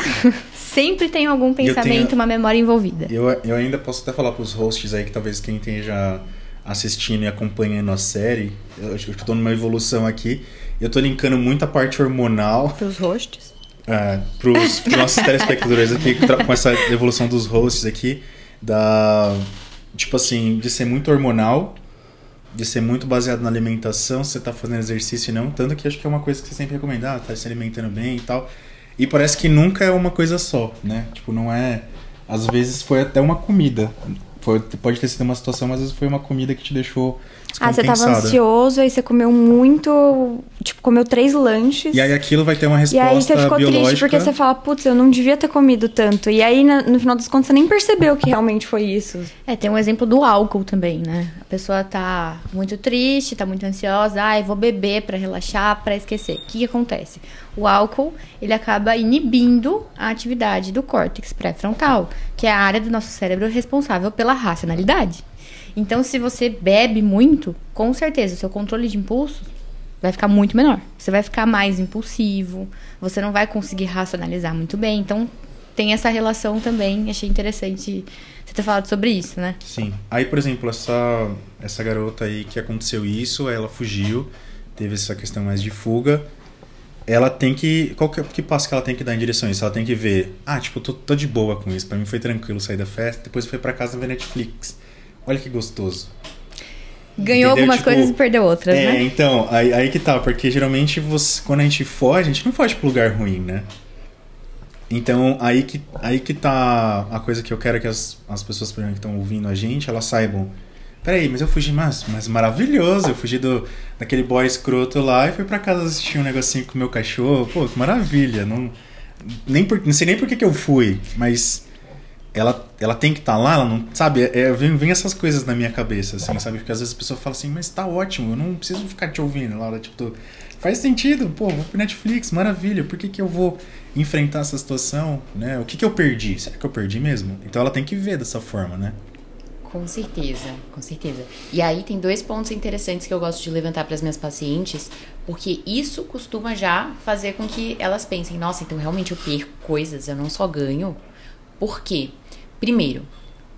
Sempre tem algum pensamento, uma memória envolvida. Eu ainda posso até falar pros hosts aí, que talvez quem esteja assistindo e acompanhando a série, eu acho que eu tô numa evolução aqui. Eu tô linkando muito a parte hormonal. Pros hosts? Pros nossos telespectadores aqui, com essa evolução dos hosts aqui, tipo assim, de ser muito hormonal, de ser muito baseado na alimentação, se você tá fazendo exercício e não, tanto que acho que é uma coisa que você sempre recomenda, tá se alimentando bem e tal. E parece que nunca é uma coisa só, né? Tipo, não é... Às vezes foi até uma comida. Pode ter sido uma situação, mas às vezes foi uma comida que te deixou descompensada. Você tava ansioso, aí você comeu muito... Tipo, comeu 3 lanches. E aí aquilo vai ter uma resposta biológica. E aí você ficou triste porque você fala, putz, eu não devia ter comido tanto. E aí, no final das contas, você nem percebeu que realmente foi isso. Tem um exemplo do álcool também, né? A pessoa tá muito triste, tá muito ansiosa. Vou beber pra relaxar, pra esquecer. O que acontece? O álcool, ele acaba inibindo a atividade do córtex pré-frontal, que é a área do nosso cérebro responsável pela racionalidade. Então, se você bebe muito, com certeza, o seu controle de impulso vai ficar muito menor. Você vai ficar mais impulsivo, você não vai conseguir racionalizar muito bem. Então, tem essa relação também. Achei interessante você ter falado sobre isso, né? Sim. Aí, por exemplo, essa garota aí que aconteceu isso, ela fugiu, teve essa questão mais de fuga. Ela tem que... Que passo que ela tem que dar em direção a isso? Ela tem que ver... tipo, tô de boa com isso. Pra mim foi tranquilo sair da festa. Depois eu fui pra casa ver Netflix. Olha que gostoso. Ganhou algumas coisas e perdeu outras, né? Então, aí que tá. Porque geralmente quando a gente foge, a gente não foge pro lugar ruim, né? Então, aí que tá a coisa que eu quero que as pessoas que estão ouvindo a gente, elas saibam. peraí, mas eu fugi, mas maravilhoso. Eu fugi daquele boy escroto lá e fui pra casa assistir um negocinho com o meu cachorro. Pô, que maravilha. Não sei nem por que eu fui, mas ela tem que estar lá, ela não... Sabe, vem essas coisas na minha cabeça, assim, sabe? Porque às vezes a pessoa fala assim, mas tá ótimo, eu não preciso ficar te ouvindo, Laura. Tipo, faz sentido, pô, vou pro Netflix, maravilha. Por que eu vou enfrentar essa situação, né? O que eu perdi? Será que eu perdi mesmo? Então ela tem que ver dessa forma, né? Com certeza, com certeza. E aí tem 2 pontos interessantes que eu gosto de levantar para as minhas pacientes, porque isso costuma já fazer com que elas pensem, nossa, então realmente eu perco coisas, eu não só ganho. Por quê? Primeiro,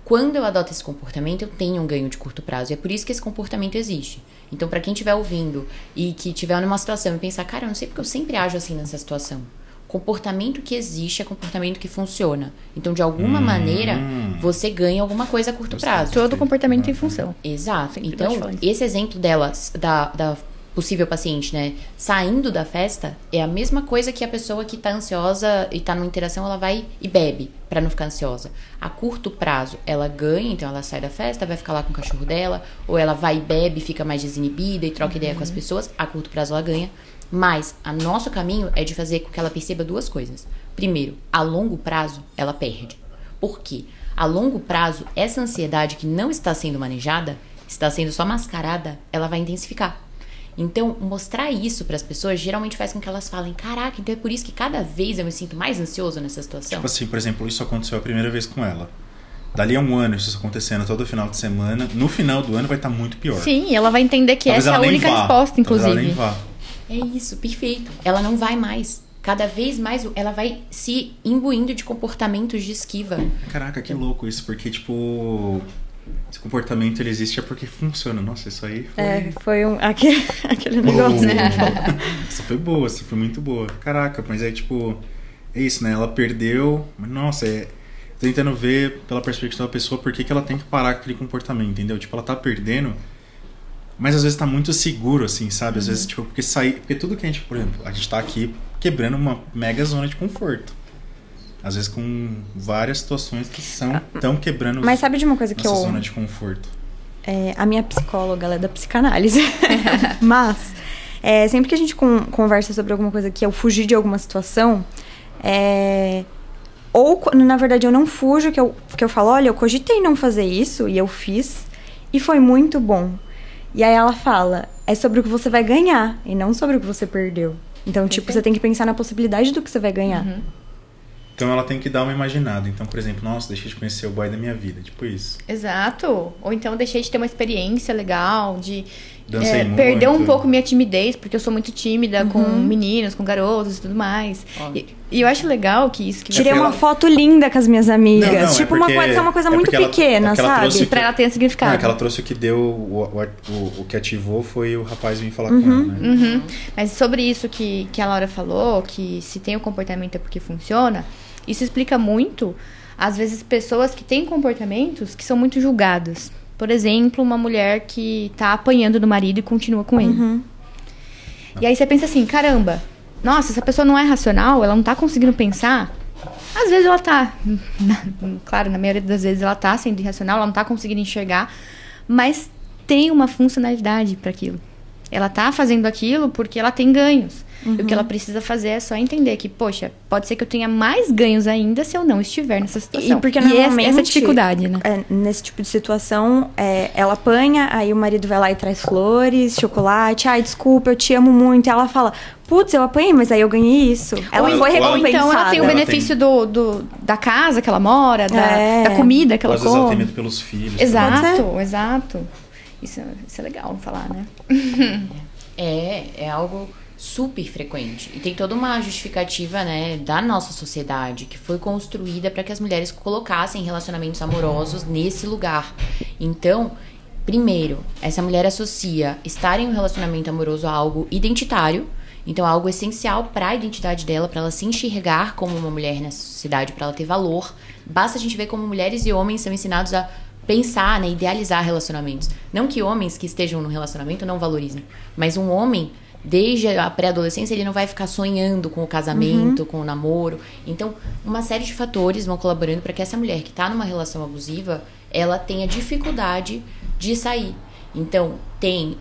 quando eu adoto esse comportamento, eu tenho um ganho de curto prazo. E é por isso que esse comportamento existe. Então, para quem estiver ouvindo e que estiver numa situação e pensar, cara, eu não sei porque eu sempre ajo assim nessa situação. Comportamento que existe é comportamento que funciona. Então, de alguma maneira, você ganha alguma coisa a curto prazo. Todo comportamento tem função. Exato. Sempre. Então, esse exemplo delas, da possível paciente, né, saindo da festa, é a mesma coisa que a pessoa que tá ansiosa e tá numa interação, ela vai e bebe pra não ficar ansiosa. A curto prazo, ela ganha, então ela sai da festa, vai ficar lá com o cachorro dela, ou ela vai e bebe, fica mais desinibida e troca ideia com as pessoas. A curto prazo, ela ganha. Mas o nosso caminho é de fazer com que ela perceba 2 coisas. Primeiro, a longo prazo, ela perde. Por quê? A longo prazo, essa ansiedade que não está sendo manejada, está sendo só mascarada, ela vai intensificar. Então, mostrar isso para as pessoas geralmente faz com que elas falem, caraca, então é por isso que cada vez eu me sinto mais ansioso nessa situação. Tipo assim, por exemplo, isso aconteceu a primeira vez com ela. Dali a 1 ano, isso acontecendo todo final de semana, no final do ano vai estar muito pior. Sim, ela vai entender que talvez essa é a única resposta, inclusive. Ela nem vá. É isso, perfeito. Ela não vai mais. Cada vez mais ela vai se imbuindo de comportamentos de esquiva. Caraca, que louco isso, porque tipo... Esse comportamento ele existe é porque funciona. Nossa, isso aí foi... foi aquele negócio, né? Essa foi boa, essa foi muito boa. Caraca, mas é tipo... É isso, né? Ela perdeu... Mas, nossa, tô tentando ver pela perspectiva da pessoa por que ela tem que parar com aquele comportamento, entendeu? Tipo, ela tá perdendo, mas às vezes tá muito seguro, assim, sabe? Às vezes, tipo, porque tudo que a gente... Por exemplo, a gente tá aqui quebrando uma mega zona de conforto. Às vezes com várias situações que estão quebrando mas sabe de uma coisa que nossa zona de conforto. A minha psicóloga, ela é da psicanálise. Mas, sempre que a gente conversa sobre alguma coisa que eu fugi de alguma situação, ou, na verdade, eu não fujo, que eu falo, olha, eu cogitei não fazer isso, e eu fiz, e foi muito bom. E aí ela fala, é sobre o que você vai ganhar, e não sobre o que você perdeu. Então, tipo, você tem que pensar na possibilidade do que você vai ganhar. Uhum. Então ela tem que dar uma imaginada. Então, por exemplo, nossa, deixei de conhecer o boy da minha vida. Tipo isso. Exato. Ou então deixei de ter uma experiência legal, de perder um pouco minha timidez, porque eu sou muito tímida com meninos, com garotos e tudo mais. E eu acho legal que isso... Tirei uma foto linda com as minhas amigas. Não, tipo, uma coisa muito pequena, sabe? Pra ela ter significado. Não, que ela trouxe o que deu, o que ativou foi o rapaz vir falar com ela, né? Mas sobre isso que a Laura falou, que se tem o comportamento é porque funciona... Isso explica muito, às vezes, pessoas que têm comportamentos que são muito julgados. Por exemplo, uma mulher que tá apanhando do marido e continua com ele. E aí você pensa assim, caramba, nossa, essa pessoa não é racional, ela não tá conseguindo pensar. Às vezes ela tá, claro, na maioria das vezes ela tá sendo irracional, ela não tá conseguindo enxergar, mas tem uma funcionalidade para aquilo. Ela tá fazendo aquilo porque ela tem ganhos. E o que ela precisa fazer é só entender que, poxa, pode ser que eu tenha mais ganhos ainda se eu não estiver nessa situação. E porque normalmente, essa dificuldade, né? Nesse tipo de situação, ela apanha, aí o marido vai lá e traz flores, chocolate. Ai, desculpa, eu te amo muito. E ela fala, putz, eu apanhei, mas aí eu ganhei isso. Ela foi recompensada. Então ela tem o benefício da casa que ela mora, da comida que ela come. Às vezes ela tem medo pelos filhos. Exato. Isso é legal falar, né? É algo super frequente. E tem toda uma justificativa, né, da nossa sociedade que foi construída para que as mulheres colocassem relacionamentos amorosos nesse lugar. Então, primeiro, essa mulher associa estar em um relacionamento amoroso a algo identitário, então algo essencial para a identidade dela, para ela se enxergar como uma mulher nessa sociedade, para ela ter valor. Basta a gente ver como mulheres e homens são ensinados a pensar, né, idealizar relacionamentos. Não que homens que estejam no relacionamento não valorizem, mas um homem desde a pré-adolescência, ele não vai ficar sonhando com o casamento, com o namoro. Então, uma série de fatores vão colaborando para que essa mulher que está numa relação abusiva, ela tenha dificuldade de sair. Então, tem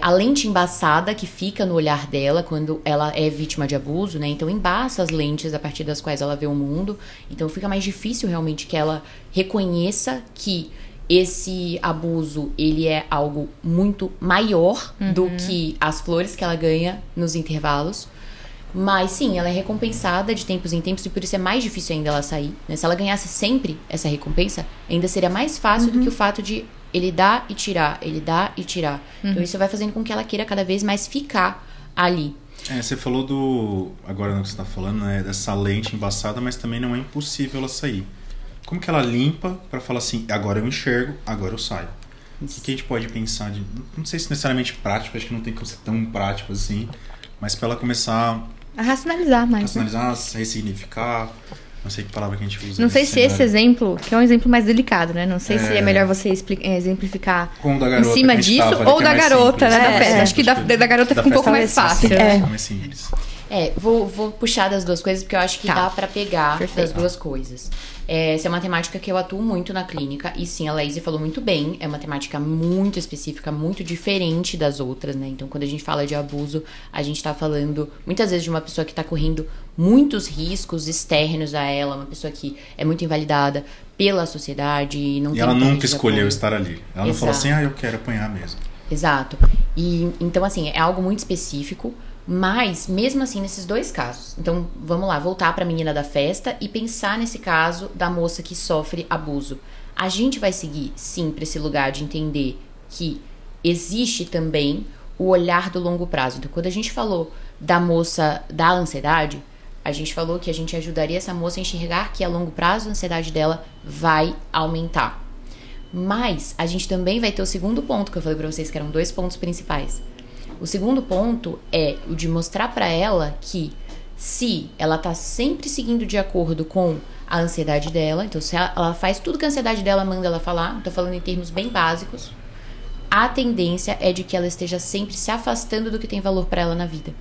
a lente embaçada que fica no olhar dela quando ela é vítima de abuso, né? Então, embaça as lentes a partir das quais ela vê o mundo. Então, fica mais difícil realmente que ela reconheça que esse abuso, ele é algo muito maior do que as flores que ela ganha nos intervalos. Mas, sim, ela é recompensada de tempos em tempos e por isso é mais difícil ainda ela sair, né? Se ela ganhasse sempre essa recompensa, ainda seria mais fácil do que o fato de ele dá e tirar, ele dá e tirar. Então, isso vai fazendo com que ela queira cada vez mais ficar ali. Você falou agora no que você tá falando, né? Dessa lente embaçada, mas também não é impossível ela sair. Como que ela limpa pra falar assim, agora eu enxergo, agora eu saio? Isso. O que a gente pode pensar de... Não sei se necessariamente prático, acho que não tem como ser tão prático assim, mas pra ela começar... A racionalizar mais. Racionalizar, ressignificar... Não sei que palavra que a gente usa. Não sei se esse exemplo, que é um exemplo mais delicado, né? Não sei se é melhor você exemplificar garota, em cima disso ou da garota, simples, né? Acho que da garota fica um pouco mais fácil. Mais simples. Vou puxar das duas coisas, porque eu acho que dá pra pegar das duas coisas. Essa é uma temática que eu atuo muito na clínica. E sim, a Laís falou muito bem. É uma temática muito específica, muito diferente das outras, né? Então, quando a gente fala de abuso, a gente tá falando, muitas vezes, de uma pessoa que tá correndo muitos riscos externos a ela. Uma pessoa que é muito invalidada pela sociedade. E ela nunca escolheu estar ali. Ela não falou assim, eu quero apanhar mesmo. Exato. E, então, assim, é algo muito específico. Mas, mesmo assim, nesses dois casos... Então, vamos lá, voltar pra menina da festa e pensar nesse caso da moça que sofre abuso. A gente vai seguir, sim, pra esse lugar de entender que existe também o olhar do longo prazo. Então, quando a gente falou da moça da ansiedade, a gente falou que a gente ajudaria essa moça a enxergar que a longo prazo a ansiedade dela vai aumentar. Mas, a gente também vai ter o segundo ponto que eu falei pra vocês, que eram 2 pontos principais. O segundo ponto é o de mostrar pra ela que se ela tá sempre seguindo de acordo com a ansiedade dela, então se ela faz tudo que a ansiedade dela manda ela falar, tô falando em termos bem básicos, a tendência é de que ela esteja sempre se afastando do que tem valor pra ela na vida.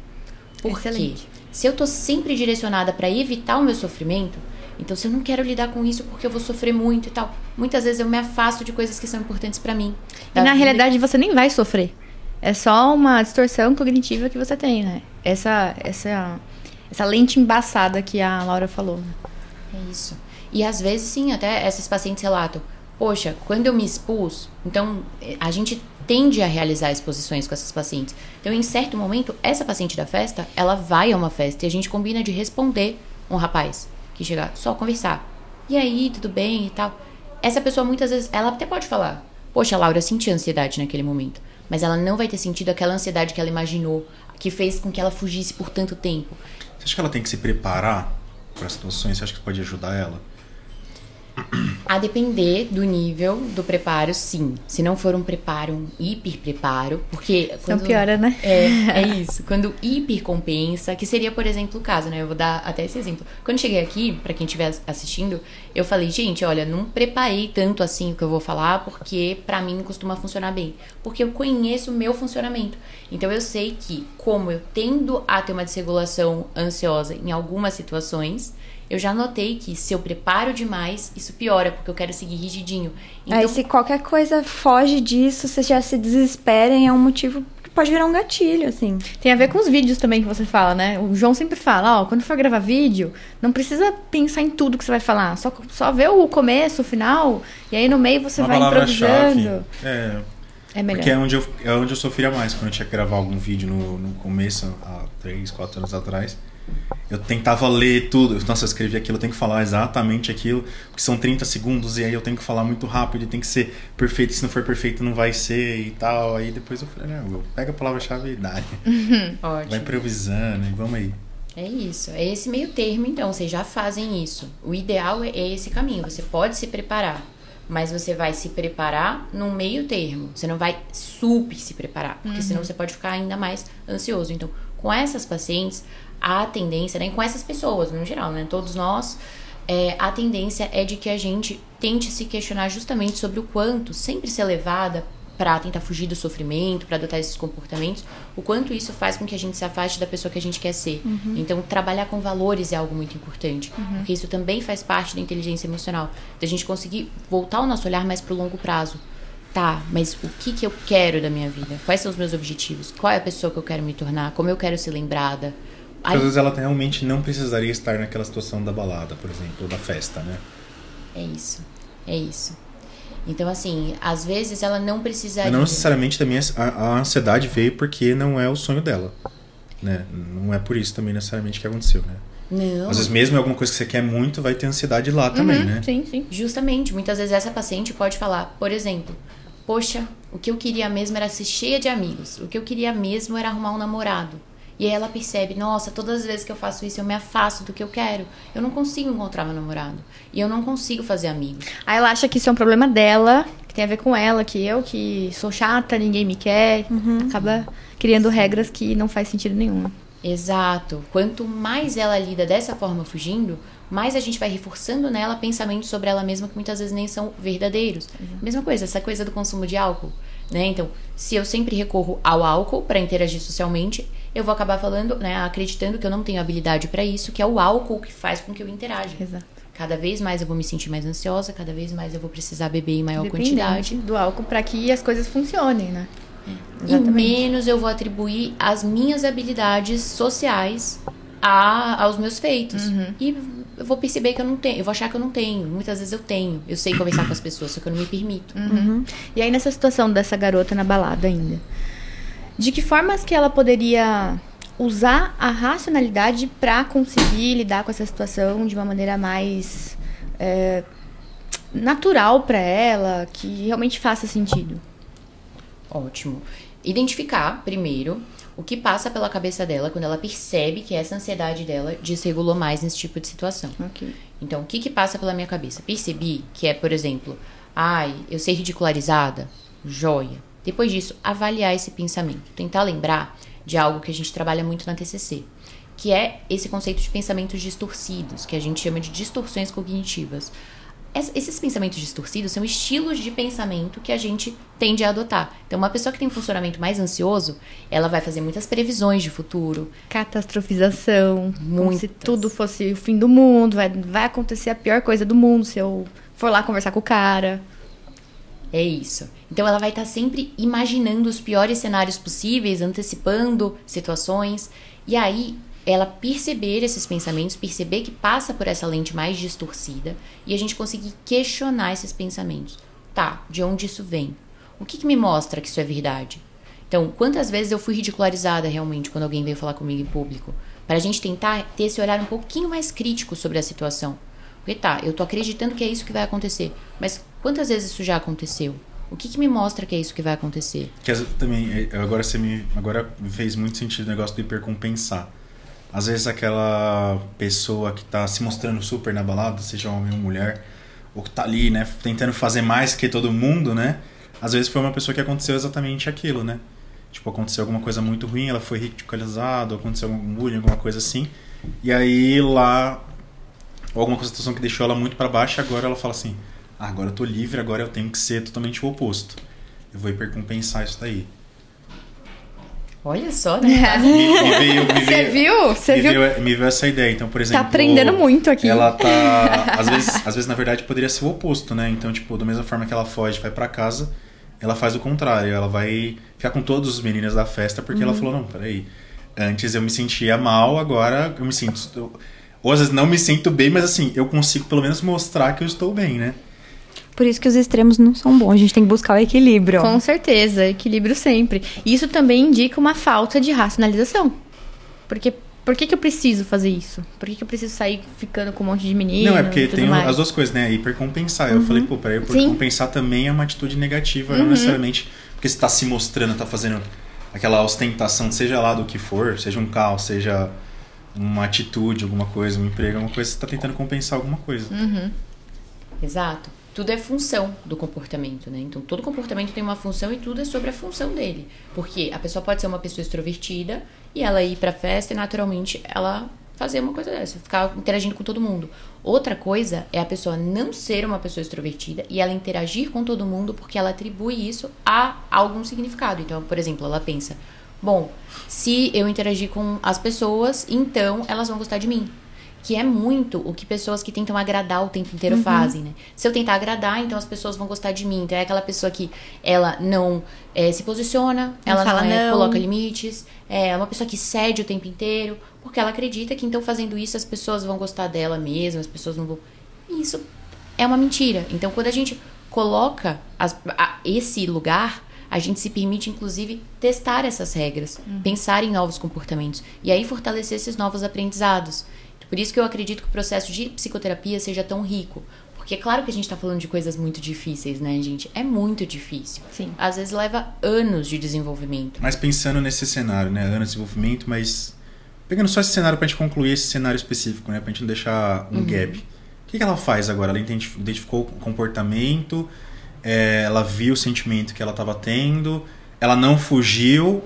Porque se eu tô sempre direcionada pra evitar o meu sofrimento, então se eu não quero lidar com isso porque eu vou sofrer muito e tal, muitas vezes eu me afasto de coisas que são importantes pra mim. E na realidade você nem vai sofrer. É só uma distorção cognitiva que você tem, né? Essa lente embaçada que a Laura falou. É isso. E às vezes, sim, até esses pacientes relatam. Poxa, quando eu me expus... Então, a gente tende a realizar exposições com essas pacientes. Então, em certo momento, essa paciente da festa, ela vai a uma festa e a gente combina de responder um rapaz que chega só conversar. E aí, tudo bem e tal. Essa pessoa, muitas vezes, ela até pode falar. Poxa, Laura, eu senti ansiedade naquele momento. Mas ela não vai ter sentido aquela ansiedade que ela imaginou, que fez com que ela fugisse por tanto tempo. Você acha que ela tem que se preparar para situações? Você acha que pode ajudar ela? A depender do nível do preparo, sim. Se não for um preparo, um hiperpreparo, porque... São piora, né? É isso. Quando hiper compensa, que seria, por exemplo, o caso, né? Eu vou dar até esse exemplo. Quando cheguei aqui, pra quem estiver assistindo, eu falei, gente, olha, não preparei tanto assim o que eu vou falar, porque pra mim costuma funcionar bem. Porque eu conheço o meu funcionamento. Então eu sei que, como eu tendo a ter uma desregulação ansiosa em algumas situações... Eu já notei que se eu preparo demais, isso piora, porque eu quero seguir rigidinho. Então, aí se qualquer coisa foge disso, você já se desespera e é um motivo que pode virar um gatilho, assim. Tem a ver com os vídeos também que você fala, né? O João sempre fala, quando for gravar vídeo, não precisa pensar em tudo que você vai falar. Só vê o começo, o final, e aí no meio você vai improvisando. É melhor. Porque é onde eu sofria mais, quando eu tinha que gravar algum vídeo no começo, há 3, 4 anos atrás. Eu tentava ler tudo. Nossa, eu escrevi aquilo, eu tenho que falar exatamente aquilo, porque são 30 segundos e aí eu tenho que falar muito rápido e tem que ser perfeito. Se não for perfeito, não vai ser e tal. Aí depois eu falei, pega a palavra-chave e dá. Ótimo. Vai improvisando e vamos aí. É isso. É esse meio termo, então. Vocês já fazem isso. O ideal é esse caminho. Você pode se preparar, mas você vai se preparar num meio termo. Você não vai super se preparar, porque senão você pode ficar ainda mais ansioso. Então, com essas pacientes... A tendência, né, com essas pessoas, no geral, né, todos nós, a tendência é de que a gente tente se questionar justamente sobre o quanto sempre ser levada pra tentar fugir do sofrimento, pra adotar esses comportamentos, o quanto isso faz com que a gente se afaste da pessoa que a gente quer ser. Então, trabalhar com valores é algo muito importante, porque isso também faz parte da inteligência emocional, da gente conseguir voltar o nosso olhar mais pro longo prazo. Tá, mas o que eu quero da minha vida? Quais são os meus objetivos? Qual é a pessoa que eu quero me tornar? Como eu quero ser lembrada? Às vezes ela realmente não precisaria estar naquela situação da balada, por exemplo, ou da festa, né? É isso. Então, assim, às vezes ela não precisaria... Não necessariamente também a ansiedade veio porque não é o sonho dela, né? Não é por isso também necessariamente que aconteceu, né? Não. Às vezes mesmo é alguma coisa que você quer muito, vai ter ansiedade lá também, né? Sim. Justamente. Muitas vezes essa paciente pode falar, por exemplo, poxa, o que eu queria mesmo era ser cheia de amigos. O que eu queria mesmo era arrumar um namorado. E aí ela percebe, nossa, todas as vezes que eu faço isso eu me afasto do que eu quero. Eu não consigo encontrar meu namorado. E eu não consigo fazer amigos. Aí ela acha que isso é um problema dela, que tem a ver com ela, que eu que sou chata, ninguém me quer. Acaba criando regras que não faz sentido nenhum. Exato. Quanto mais ela lida dessa forma fugindo, mais a gente vai reforçando nela pensamentos sobre ela mesma que muitas vezes nem são verdadeiros. Mesma coisa, essa coisa do consumo de álcool, né? Então, se eu sempre recorro ao álcool para interagir socialmente, eu vou acabar falando, né, acreditando que eu não tenho habilidade para isso, que é o álcool que faz com que eu interaja. Exato. Cada vez mais eu vou me sentir mais ansiosa, cada vez mais eu vou precisar beber em maior quantidade do álcool para que as coisas funcionem, né? E menos eu vou atribuir as minhas habilidades sociais aos meus feitos. E eu vou perceber que eu não tenho, eu vou achar que eu não tenho. Muitas vezes eu tenho. Eu sei conversar com as pessoas, só que eu não me permito. E aí nessa situação dessa garota na balada ainda, de que formas que ela poderia usar a racionalidade para conseguir lidar com essa situação de uma maneira mais natural para ela, que realmente faça sentido? Ótimo. Identificar, primeiro, o que passa pela cabeça dela quando ela percebe que essa ansiedade dela desregulou mais nesse tipo de situação. Okay. Então, o que passa pela minha cabeça? Percebi que é, por exemplo, eu ser ridicularizada? Joia. Depois disso, avaliar esse pensamento. Tentar lembrar de algo que a gente trabalha muito na TCC, que é esse conceito de pensamentos distorcidos, que a gente chama de distorções cognitivas. Esses pensamentos distorcidos são estilos de pensamento que a gente tende a adotar. Então, uma pessoa que tem um funcionamento mais ansioso, ela vai fazer muitas previsões de futuro. Catastrofização. Como se tudo fosse o fim do mundo. Vai acontecer a pior coisa do mundo se eu for lá conversar com o cara. É isso. Então, ela vai estar sempre imaginando os piores cenários possíveis, antecipando situações. E aí, ela perceber esses pensamentos, perceber que passa por essa lente mais distorcida e a gente conseguir questionar esses pensamentos. Tá, de onde isso vem? O que me mostra que isso é verdade? Então, quantas vezes eu fui ridicularizada realmente quando alguém veio falar comigo em público? Para a gente tentar ter esse olhar um pouquinho mais crítico sobre a situação. Porque eu tô acreditando que é isso que vai acontecer, mas quantas vezes isso já aconteceu? O que me mostra que é isso que vai acontecer? Que também, agora me fez muito sentido o negócio do hipercompensar. Às vezes aquela pessoa que tá se mostrando super na balada, seja homem ou mulher, ou que tá ali, né, tentando fazer mais que todo mundo, né? Às vezes foi uma pessoa que aconteceu exatamente aquilo, né? Tipo, aconteceu alguma coisa muito ruim, ela foi ridicularizada, aconteceu algum bullying, alguma coisa assim. E aí lá, alguma situação que deixou ela muito pra baixo, agora ela fala assim, agora eu tô livre, agora eu tenho que ser totalmente o oposto. Eu vou hipercompensar isso daí. Olha só, né? Me veio essa ideia. Então, por exemplo, tá aprendendo muito aqui. Ela tá... Às vezes, na verdade, poderia ser o oposto, né? Então, tipo, da mesma forma que ela foge e vai pra casa, ela faz o contrário. Ela vai ficar com todos os meninos da festa, porque ela falou, não, peraí. Antes eu me sentia mal, agora eu me sinto... Ou às vezes não me sinto bem, mas assim, eu consigo pelo menos mostrar que eu estou bem, né? Por isso que os extremos não são bons. A gente tem que buscar o equilíbrio. Com certeza, equilíbrio sempre. Isso também indica uma falta de racionalização. Porque por que eu preciso fazer isso? Por que eu preciso sair ficando com um monte de menino? Não, é porque tem as duas coisas, né? Hipercompensar. Eu falei, peraí, hipercompensar também é uma atitude negativa, não necessariamente porque você está se mostrando, está fazendo aquela ostentação, seja lá do que for, seja um carro, seja uma atitude, alguma coisa, um emprego, alguma coisa, você está tentando compensar alguma coisa. Exato. Tudo é função do comportamento, né? Então, todo comportamento tem uma função e tudo é sobre a função dele. Porque a pessoa pode ser uma pessoa extrovertida e ela ir pra festa e, naturalmente, ela fazer uma coisa dessa, ficar interagindo com todo mundo. Outra coisa é a pessoa não ser uma pessoa extrovertida e ela interagir com todo mundo porque ela atribui isso a algum significado. Então, por exemplo, ela pensa, bom, se eu interagir com as pessoas, então elas vão gostar de mim. Que é muito o que pessoas que tentam agradar o tempo inteiro fazem, né? Se eu tentar agradar, então as pessoas vão gostar de mim. Então é aquela pessoa que ela não se posiciona, ela não coloca limites, é uma pessoa que cede o tempo inteiro, porque ela acredita que então fazendo isso as pessoas vão gostar dela mesma, as pessoas não vão... Isso é uma mentira. Então quando a gente coloca esse lugar, a gente se permite inclusive testar essas regras, pensar em novos comportamentos e aí fortalecer esses novos aprendizados. Por isso que eu acredito que o processo de psicoterapia seja tão rico. Porque é claro que a gente tá falando de coisas muito difíceis, né, gente? É muito difícil. Sim. Às vezes leva anos de desenvolvimento. Mas pensando nesse cenário, né? Anos de desenvolvimento, mas... Pegando só esse cenário pra gente concluir esse cenário específico, né? Pra gente não deixar um gap. O que ela faz agora? Ela identificou o comportamento, ela viu o sentimento que ela tava tendo, ela não fugiu,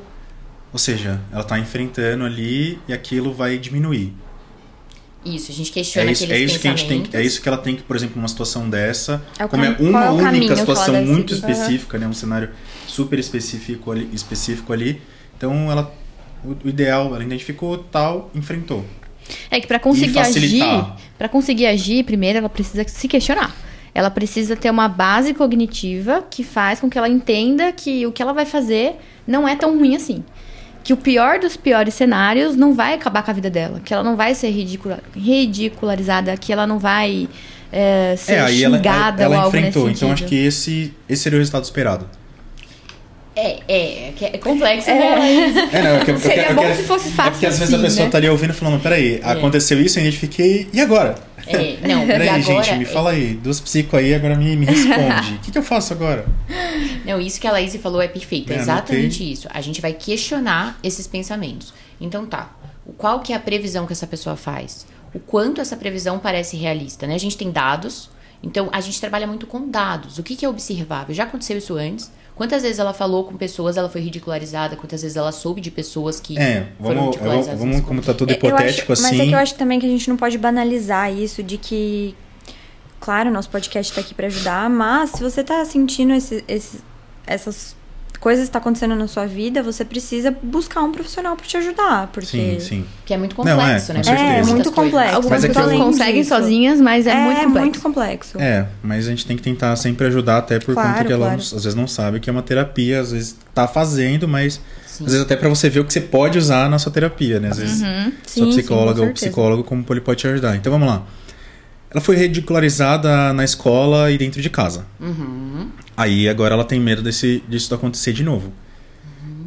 ou seja, ela tá enfrentando ali e aquilo vai diminuir. Isso, a gente questiona aqueles pensamentos. É isso que ela tem que, por exemplo, numa situação dessa, como é uma única situação muito específica, né, um cenário super específico ali, então o ideal, ela identificou, tal, enfrentou. É que para conseguir agir, primeiro ela precisa se questionar. Ela precisa ter uma base cognitiva que faz com que ela entenda que o que ela vai fazer não é tão ruim assim. Que o pior dos piores cenários não vai acabar com a vida dela. Que ela não vai ser ridicularizada, que ela não vai ser xingada ou algo nesse sentido. Ela enfrentou, então acho que esse seria o resultado esperado. É complexo, né? Seria bom se fosse fácil. Porque às vezes a pessoa tá ali ouvindo e falando, peraí, aconteceu isso, eu identifiquei, e agora? Peraí, gente, me fala aí, dos psico aí, agora me responde. O que eu faço agora? Não, isso que a Laís falou é perfeito, é exatamente isso. A gente vai questionar esses pensamentos. Então qual que é a previsão que essa pessoa faz? O quanto essa previsão parece realista, né? A gente tem dados, então a gente trabalha muito com dados. O que é observável? Já aconteceu isso antes? Quantas vezes ela falou com pessoas, ela foi ridicularizada? Quantas vezes ela soube de pessoas que foram ridicularizadas? Vamos como tá tudo hipotético assim. Mas é que eu acho também que a gente não pode banalizar isso de que... Claro, nosso podcast tá aqui pra ajudar, mas se você tá sentindo essas coisas que tá acontecendo na sua vida, você precisa buscar um profissional pra te ajudar, porque... Sim. Que é muito complexo, né? É muito complexo. Algumas pessoas conseguem sozinhas, mas é muito complexo. É muito complexo. Mas a gente tem que tentar sempre ajudar, até por conta que ela às vezes não sabe que é uma terapia, às vezes tá fazendo, mas às vezes até pra você ver o que você pode usar na sua terapia, né? Às vezes sua psicóloga ou psicólogo, como ele pode te ajudar. Então vamos lá. Ela foi ridicularizada na escola e dentro de casa. Aí agora ela tem medo disso acontecer de novo.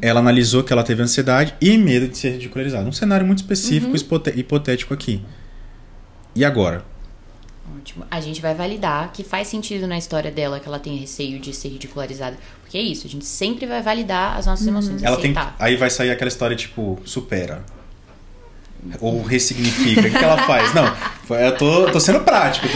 Ela analisou que ela teve ansiedade e medo de ser ridicularizada. Um cenário muito específico, hipotético aqui. E agora? Ótimo. A gente vai validar que faz sentido na história dela que ela tem receio de ser ridicularizada. Porque é isso, a gente sempre vai validar as nossas emoções. Aí vai sair aquela história tipo, supera. Ou ressignifica. O que ela faz? Não, eu tô sendo prático,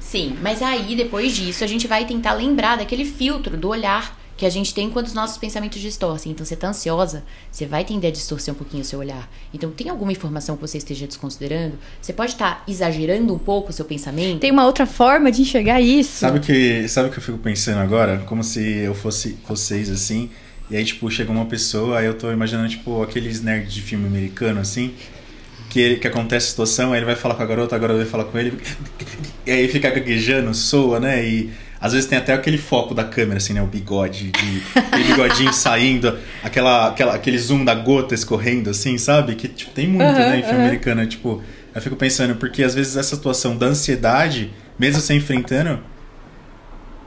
Sim. Mas aí, depois disso, a gente vai tentar lembrar daquele filtro do olhar que a gente tem quando os nossos pensamentos distorcem. Então, você tá ansiosa, você vai tender a distorcer um pouquinho o seu olhar. Então, tem alguma informação que você esteja desconsiderando? Você pode estar exagerando um pouco o seu pensamento? Tem uma outra forma de enxergar isso. Sabe o que eu fico pensando agora? Como se eu fosse vocês, assim... E aí, tipo, chega uma pessoa, aí eu tô imaginando, tipo, aqueles nerds de filme americano, assim, que acontece a situação, aí ele vai falar com a garota vai falar com ele, e aí fica gaguejando, soa, né? E às vezes tem até aquele foco da câmera, assim, né? O bigode, aquele bigodinho saindo, aquele zoom da gota escorrendo, assim, sabe? Que, tipo, tem muito, né, em filme americano. Tipo, eu fico pensando, porque às vezes essa situação da ansiedade, mesmo você enfrentando,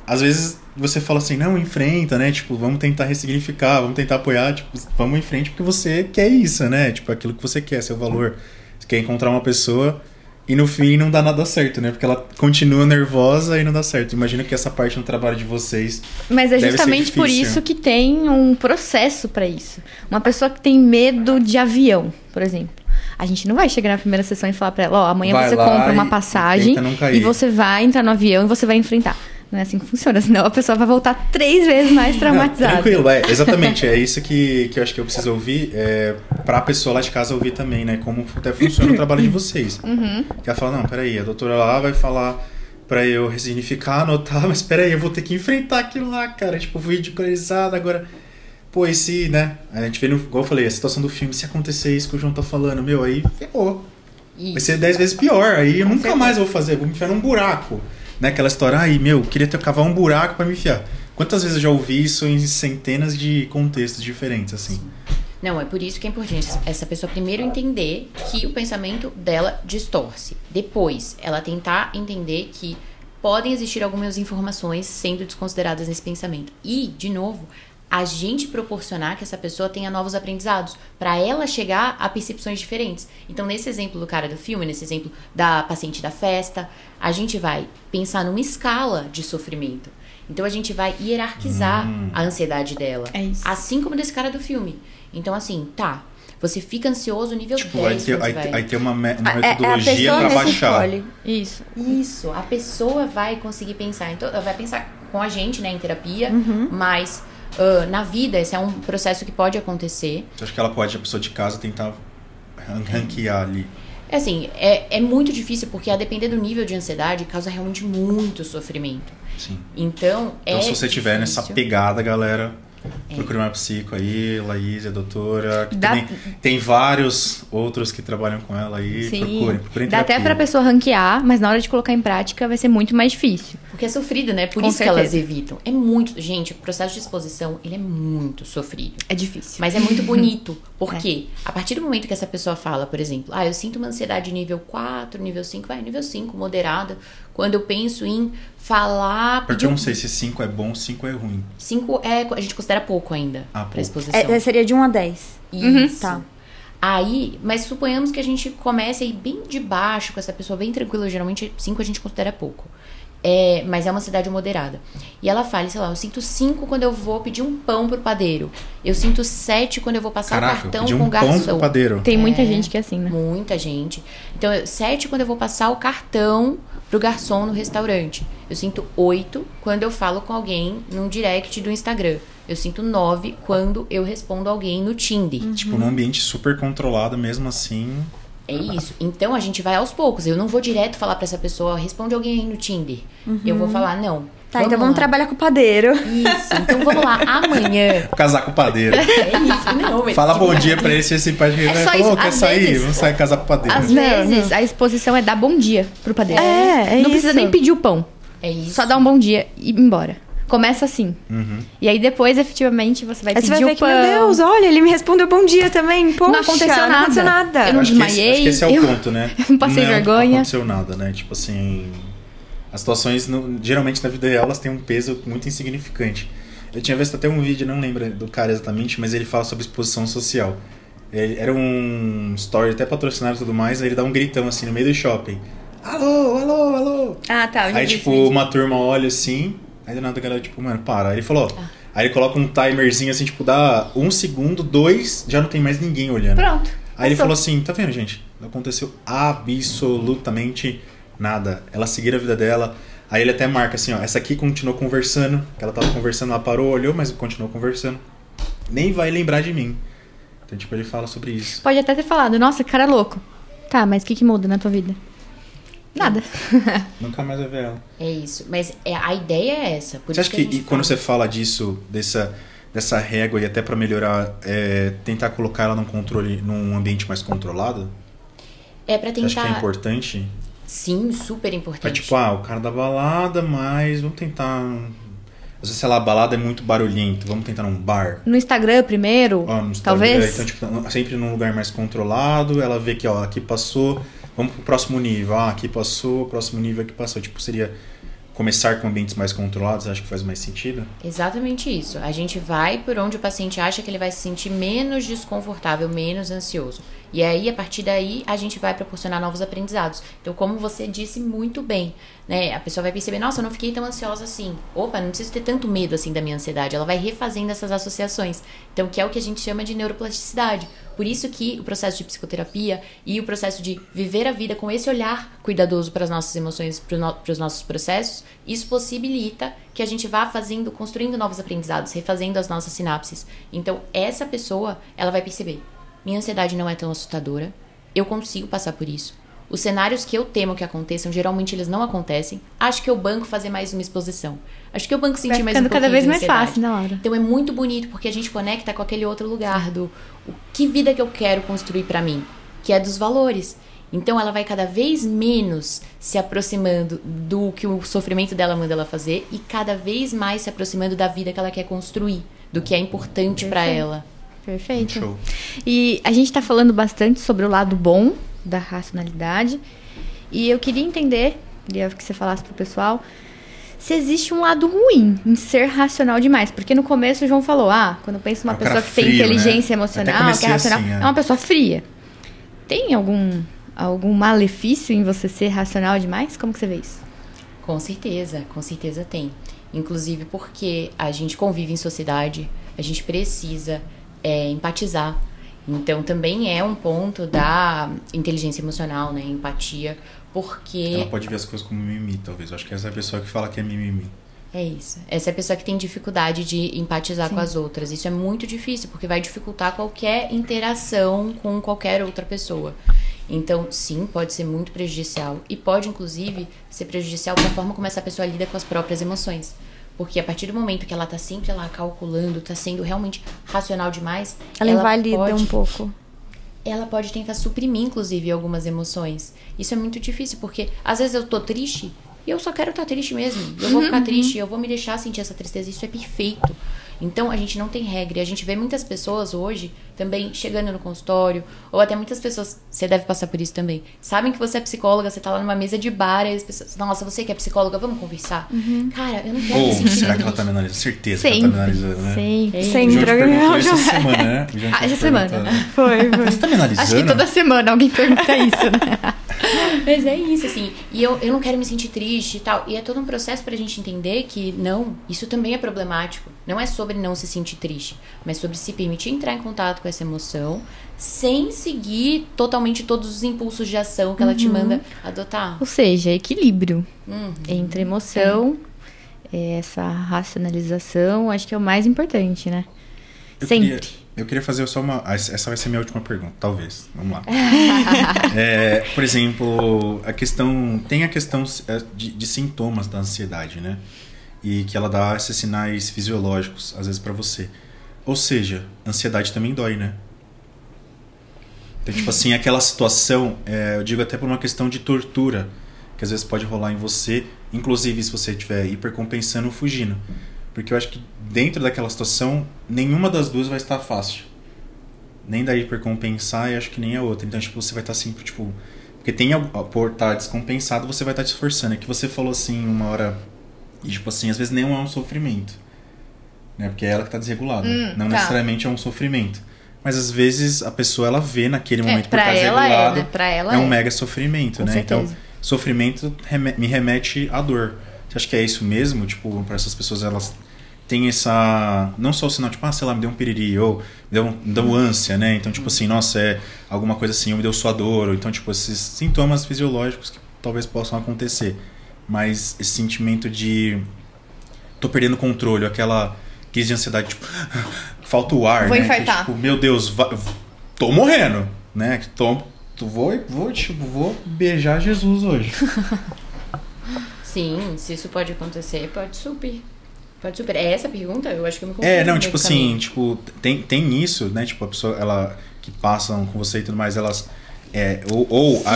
às vezes... Você fala assim, não, enfrenta, né? Tipo, vamos tentar ressignificar, vamos tentar apoiar, tipo, vamos em frente porque você quer isso, né? Tipo, aquilo que você quer, seu valor. Você quer encontrar uma pessoa e no fim não dá nada certo, né? Porque ela continua nervosa e não dá certo. Imagina que essa parte no trabalho de vocês. Mas é justamente por isso que tem um processo pra isso. Uma pessoa que tem medo de avião, por exemplo. A gente não vai chegar na primeira sessão e falar pra ela, amanhã você compra uma passagem e você vai entrar no avião e você vai enfrentar. Não é assim que funciona, senão a pessoa vai voltar 3 vezes mais traumatizada. Tranquilo, exatamente. É isso que eu acho que eu preciso ouvir, pra pessoa lá de casa ouvir também, né? Como até funciona o trabalho de vocês. Que ela fala, não, peraí, a doutora lá vai falar pra eu resignificar, anotar, mas peraí, eu vou ter que enfrentar aquilo lá, cara. Tipo, fui ridicularizado, agora... Pô, esse, né? A gente vê, igual eu falei, a situação do filme, se acontecer isso que o João tá falando, meu, aí ferrou. Vai ser 10 vezes pior, aí eu nunca mais vou fazer, vou me enfiar num buraco. Né? Aquela história, queria cavar um buraco pra me enfiar. Quantas vezes eu já ouvi isso em centenas de contextos diferentes, assim? Não, é por isso que é importante essa pessoa primeiro entender que o pensamento dela distorce. Depois, ela tentar entender que podem existir algumas informações sendo desconsideradas nesse pensamento. E, de novo, a gente proporcionar que essa pessoa tenha novos aprendizados, para ela chegar a percepções diferentes. Então, nesse exemplo do cara do filme, nesse exemplo da paciente da festa, a gente vai pensar numa escala de sofrimento. Então, a gente vai hierarquizar a ansiedade dela. É isso. Assim como desse cara do filme. Então, assim, você fica ansioso nível 10. Aí tem uma metodologia para baixar. Isso. A pessoa vai conseguir pensar. Então, ela vai pensar com a gente, né, em terapia, mas... na vida, esse é um processo que pode acontecer. Você acha que ela pode, a pessoa de casa, tentar ranquear ali? Assim, é muito difícil, porque a depender do nível de ansiedade, causa realmente muito sofrimento. Sim. Então se você tiver nessa pegada, galera, procure uma psico aí, Laís, a doutora. Tem vários outros que trabalham com ela aí. Procurem Dá até pra pessoa ranquear, mas na hora de colocar em prática vai ser muito mais difícil. Porque é sofrido, né? Por isso que elas evitam. É muito... Gente, o processo de exposição, ele é muito sofrido. É difícil. Mas é muito bonito. Por quê? A partir do momento que essa pessoa fala, por exemplo, eu sinto uma ansiedade nível 4, nível 5, nível 5, moderada. Quando eu penso em falar... Porque eu não sei se 5 é bom, 5 é ruim. 5 a gente considera pouco ainda pra exposição. Seria de 1 a 10. Isso. Tá. Aí, mas suponhamos que a gente comece aí bem de baixo, com essa pessoa bem tranquila. Geralmente 5 a gente considera pouco. Mas é uma ansiedade moderada. E ela fala, sei lá, eu sinto 5 quando eu vou pedir um pão pro padeiro. Eu sinto 7 quando eu vou passar o cartão com o garçom. Pão pro padeiro. Tem muita gente que é assim, né? Muita gente. Então, 7 quando eu vou passar o cartão pro garçom no restaurante. Eu sinto 8 quando eu falo com alguém num direct do Instagram. Eu sinto 9 quando eu respondo alguém no Tinder. Tipo, num ambiente super controlado, mesmo assim... É isso. Então, a gente vai aos poucos. Eu não vou direto falar pra essa pessoa, responde alguém aí no Tinder. Eu vou falar, não. Tá, então vamos trabalhar com o padeiro. Isso. Então, vamos lá. Amanhã... Casar com o padeiro. É isso. Não, mas fala bom dia pra esse simpático. Ele falou, quer sair? Vamos sair casar com o padeiro. Às vezes, a exposição é dar bom dia pro padeiro. Não precisa nem pedir o pão. É isso. Só dar um bom dia e ir embora. Começa assim. E aí depois, efetivamente, você vai pedir o pão. Você vai ver que, meu Deus, olha, ele me respondeu bom dia também. Poxa, não aconteceu nada. Eu não desmaiei. Acho que esse é o ponto, né? Não passei vergonha. Não aconteceu nada, né? Tipo assim... As situações, geralmente na vida real, elas têm um peso muito insignificante. Eu tinha visto até um vídeo, não lembro do cara exatamente, mas ele fala sobre exposição social. Era um story até patrocinado e tudo mais, aí ele dá um gritão assim no meio do shopping. Alô, alô, alô. Ah, tá. Aí, tipo, uma turma olha assim... Aí do nada a galera, tipo, mano, para. Aí ele falou, aí ele coloca um timerzinho assim, tipo, dá 1 segundo, 2, já não tem mais ninguém olhando. Pronto. Aí ele falou assim, tá vendo, gente? Não aconteceu absolutamente nada. Ela seguiu a vida dela. Aí ele até marca assim, ó, essa aqui continuou conversando, que ela tava conversando, ela parou, olhou, mas continuou conversando. Nem vai lembrar de mim. Então, tipo, ele fala sobre isso. Pode até ter falado, nossa, que cara louco. Tá, mas o que muda na tua vida? Nada. Nunca mais vai ver ela. É isso. Mas a ideia é essa. Você acha que quando você fala disso, dessa régua, e até pra melhorar, tentar colocar ela num controle, num ambiente mais controlado? É pra tentar... Você acha que é importante? Sim, super importante. É tipo, o cara da balada, mas vamos tentar... Às vezes, sei lá, a balada é muito barulhento, vamos tentar num bar. No Instagram primeiro, no Instagram, talvez? Então, tipo, sempre num lugar mais controlado, ela vê que, aqui passou... Vamos pro próximo nível. Aqui passou, próximo nível aqui passou. Tipo, seria começar com ambientes mais controlados, acho que faz mais sentido? Exatamente isso. A gente vai por onde o paciente acha que ele vai se sentir menos desconfortável, menos ansioso. E aí, a partir daí, a gente vai proporcionar novos aprendizados. Então, como você disse muito bem, né? A pessoa vai perceber, nossa, eu não fiquei tão ansiosa assim. Opa, não preciso ter tanto medo assim da minha ansiedade. Ela vai refazendo essas associações. Então, que é o que a gente chama de neuroplasticidade. Por isso que o processo de psicoterapia e o processo de viver a vida com esse olhar cuidadoso para as nossas emoções, para os nossos processos, isso possibilita que a gente vá construindo novos aprendizados, refazendo as nossas sinapses. Então, essa pessoa, ela vai perceber, minha ansiedade não é tão assustadora, eu consigo passar por isso. Os cenários que eu temo que aconteçam, geralmente eles não acontecem. Acho que eu banco fazer mais uma exposição. Acho que eu banco sentir mais um pouquinho cada vez mais ansiedade. Fácil na hora. Então é muito bonito, porque a gente conecta com aquele outro lugar do que vida que eu quero construir pra mim, que é dos valores. Então ela vai cada vez menos se aproximando do que o sofrimento dela manda ela fazer e cada vez mais se aproximando da vida que ela quer construir, do que é importante pra ela. Perfeito. Show. E a gente tá falando bastante sobre o lado bom da racionalidade. E eu queria entender, queria que você falasse pro pessoal, se existe um lado ruim em ser racional demais. Porque no começo o João falou, quando eu penso numa pessoa que tem inteligência emocional, que é racional, assim, é uma pessoa fria. Tem algum malefício em você ser racional demais? Como que você vê isso? Com certeza tem. Inclusive porque a gente convive em sociedade, a gente precisa empatizar. Então, também é um ponto da inteligência emocional, né? Empatia, porque... Ela pode ver as coisas como mimimi, talvez. Eu acho que essa é a pessoa que fala que é mimimi. É isso. Essa é a pessoa que tem dificuldade de empatizar com as outras. Isso é muito difícil, porque vai dificultar qualquer interação com qualquer outra pessoa. Então, sim, pode ser muito prejudicial. E pode, inclusive, ser prejudicial para a forma como essa pessoa lida com as próprias emoções. Porque a partir do momento que ela tá sempre lá calculando, tá sendo realmente racional demais... Ela invalida um pouco. Ela pode tentar suprimir, inclusive, algumas emoções. Isso é muito difícil, porque às vezes eu tô triste e eu só quero estar triste mesmo. Eu vou ficar triste, eu vou me deixar sentir essa tristeza. Isso é perfeito. Então, a gente não tem regra. E a gente vê muitas pessoas hoje também chegando no consultório, ou até muitas pessoas, você deve passar por isso também, sabem que você é psicóloga, você tá lá numa mesa de bar e as pessoas, nossa, você que é psicóloga, vamos conversar? Cara, eu não quero me sentir será que ela tá me analisando? Certeza que ela tá me analisando, né? Sempre. Essa semana, né? Essa semana. Foi. Você tá me analisando? Acho que toda semana alguém pergunta isso, né? Mas é isso, assim. E eu não quero me sentir triste e tal. E é todo um processo pra gente entender que, não, isso também é problemático. Não é sobre não se sentir triste, mas sobre se permitir entrar em contato com essa emoção sem seguir totalmente todos os impulsos de ação que ela te manda adotar. Ou seja, equilíbrio entre emoção, essa racionalização, acho que é o mais importante, né? Eu queria fazer só uma... Essa vai ser minha última pergunta, talvez. Vamos lá. Por exemplo, tem a questão de sintomas da ansiedade, né? E que ela dá esses sinais fisiológicos, às vezes, pra você. Ou seja, ansiedade também dói, né? Então, tipo assim, aquela situação, eu digo até por uma questão de tortura, que às vezes pode rolar em você, inclusive se você estiver hipercompensando ou fugindo. Porque eu acho que dentro daquela situação, nenhuma das duas vai estar fácil. Nem da hipercompensar e acho que nem a outra. Então, tipo, você vai estar sempre, tipo... Porque por estar descompensado, você vai estar te esforçando. É que você falou assim, uma hora... E, tipo assim, às vezes nem é um sofrimento. Né? Porque é ela que está desregulada. Não necessariamente é um sofrimento. Mas, às vezes, a pessoa, ela vê naquele momento por estar desregulado. É um mega sofrimento, né? Certeza. Então, sofrimento me remete à dor. Você acha que é isso mesmo? Tipo, para essas pessoas, elas... tem essa... Não só o sinal, tipo, sei lá, me deu um piriri, ou me deu ânsia, né? Então, tipo assim, nossa, é alguma coisa assim, ou me deu suador, ou então, tipo, esses sintomas fisiológicos que talvez possam acontecer. Mas esse sentimento de... tô perdendo o controle, aquela crise de ansiedade, tipo... falta o ar, vou né? infartar. Que, tipo, meu Deus, tô morrendo, né? Vou beijar Jesus hoje. Sim, se isso pode acontecer, pode super. Pode super. É essa a pergunta? Eu acho que eu me confundi. Não, tipo assim, tipo, tem isso, né? Tipo, a pessoa, ela que passam com você e tudo mais, elas...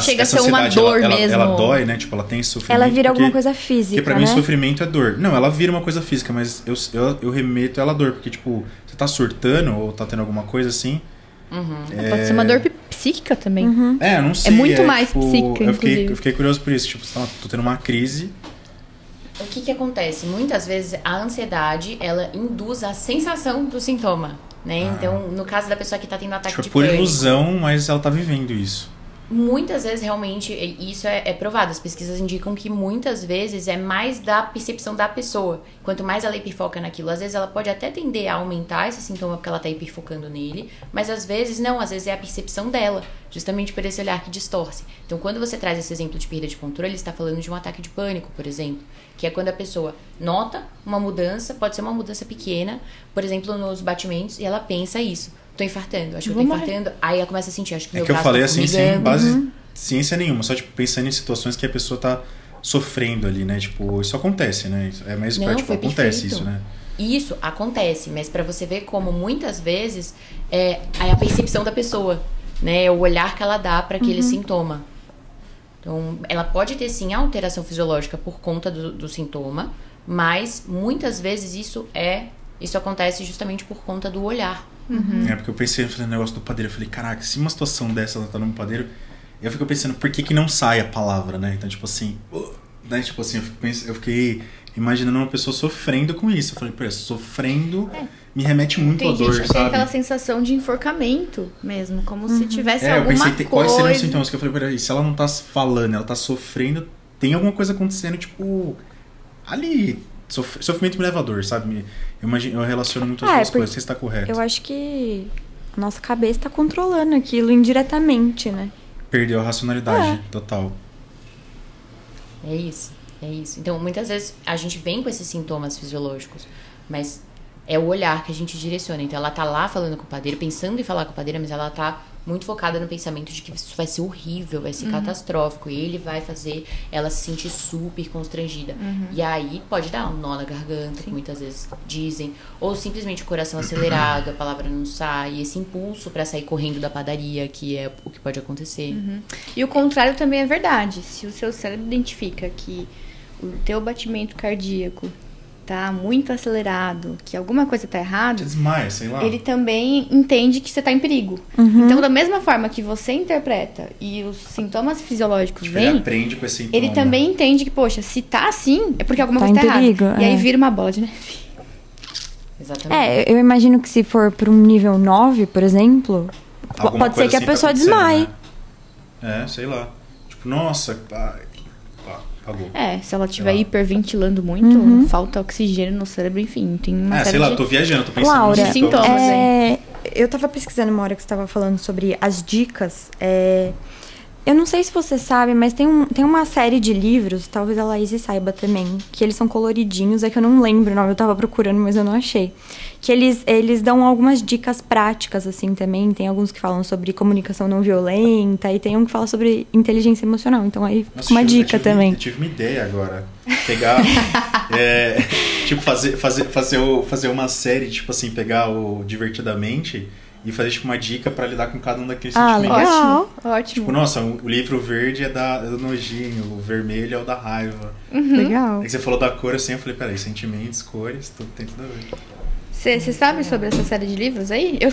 chega a ser uma dor mesmo. Ela dói, né? Tipo, ela tem esse sofrimento. Ela vira alguma coisa física, porque pra mim, sofrimento é dor. Não, ela vira uma coisa física, mas eu remeto ela à dor. Porque, tipo, você tá surtando ou tá tendo alguma coisa assim... Pode ser uma dor psíquica também. Eu não sei. É muito mais tipo, psíquica, eu fiquei curioso por isso. Tipo, tô tendo uma crise... O que acontece? Muitas vezes a ansiedade, ela induz a sensação do sintoma. né? Então, no caso da pessoa que tá tendo ataque de por pânico... ilusão, mas ela tá vivendo isso. Muitas vezes, realmente, isso é provado. As pesquisas indicam que muitas vezes é mais da percepção da pessoa. Quanto mais ela hiperfoca naquilo, às vezes ela pode até tender a aumentar esse sintoma porque ela tá hiperfocando nele, mas às vezes não, às vezes é a percepção dela, justamente por esse olhar que distorce. Então, quando você traz esse exemplo de perda de controle, está falando de um ataque de pânico, por exemplo, que é quando a pessoa nota uma mudança, pode ser uma mudança pequena, por exemplo, nos batimentos, e ela pensa isso. Tô infartando, acho que eu tô infartando. Aí ela começa a sentir, acho que meu braço tá formigando. É que eu falei assim, sem base ciência nenhuma, só tipo pensando em situações que a pessoa tá sofrendo ali, né? Tipo, isso acontece, né? É mais pra, tipo, acontece isso, né? Isso acontece, mas pra você ver como muitas vezes é a percepção da pessoa, né? É o olhar que ela dá pra aquele sintoma. Então, ela pode ter sim alteração fisiológica por conta do sintoma, mas muitas vezes isso acontece justamente por conta do olhar. É porque eu pensei no negócio do padeiro. Eu falei, caraca, se uma situação dessa ela tá no padeiro, eu fico pensando, por que não sai a palavra, né? Então, tipo assim, né? Tipo assim, eu fiquei imaginando uma pessoa sofrendo com isso. Eu falei, pô, sofrendo me remete muito à dor, sabe? Tem aquela sensação de enforcamento mesmo, como se tivesse alguma coisa. Eu pensei, quais seriam os sintomas? Que eu falei, peraí, se ela não tá falando, ela tá sofrendo, tem alguma coisa acontecendo, tipo, ali... Sofrimento me leva à dor, sabe? Eu relaciono muito as duas coisas, você está correto. Eu acho que a nossa cabeça está controlando aquilo indiretamente, né? Perdeu a racionalidade total. É isso. Então, muitas vezes a gente vem com esses sintomas fisiológicos, mas é o olhar que a gente direciona. Então, ela tá lá falando com o padeiro, pensando em falar com o padeiro, mas ela tá muito focada no pensamento de que isso vai ser horrível, vai ser catastrófico, e ele vai fazer ela se sentir super constrangida. E aí pode dar um nó na garganta, que muitas vezes dizem, ou simplesmente o coração acelerado, a palavra não sai, esse impulso pra sair correndo da padaria, que é o que pode acontecer. E o contrário também é verdade. Se o seu cérebro identifica que o teu batimento cardíaco tá muito acelerado, que alguma coisa tá errada, desmaia, sei lá. Ele também entende que você tá em perigo. Então, da mesma forma que você interpreta e os sintomas fisiológicos vêm, ele aprende com esse sintoma. Ele também entende que, poxa, se tá assim, é porque alguma coisa tá errada. E aí vira uma bola de neve. Exatamente. Eu imagino que se for para um nível 9, por exemplo, pode ser que a pessoa desmaie. Né? Sei lá. Tipo, nossa, apagou. Se ela estiver hiperventilando muito, falta oxigênio no cérebro, enfim, tem uma série sei lá, tô viajando, tô pensando Laura, nos sintomas. Eu tava pesquisando uma hora que você tava falando sobre as dicas. Eu não sei se você sabe, mas tem uma série de livros, talvez a Laís saiba também, que eles são coloridinhos, é que eu não lembro o nome, eu tava procurando, mas eu não achei. Que eles dão algumas dicas práticas, assim, também. Tem alguns que falam sobre comunicação não violenta, e tem um que fala sobre inteligência emocional. Então aí fica uma dica também. Eu tive uma ideia agora. Pegar, tipo, fazer uma série, tipo assim, pegar o Divertidamente e fazer, tipo, uma dica pra lidar com cada um daqueles sentimentos. Ótimo. Tipo, nossa, o livro verde é do nojinho, o vermelho é o da raiva. Legal. Aí que você falou da cor, assim, eu falei, peraí, sentimentos, cores, tudo tem tudo a ver. Você sabe sobre essa série de livros aí? Eu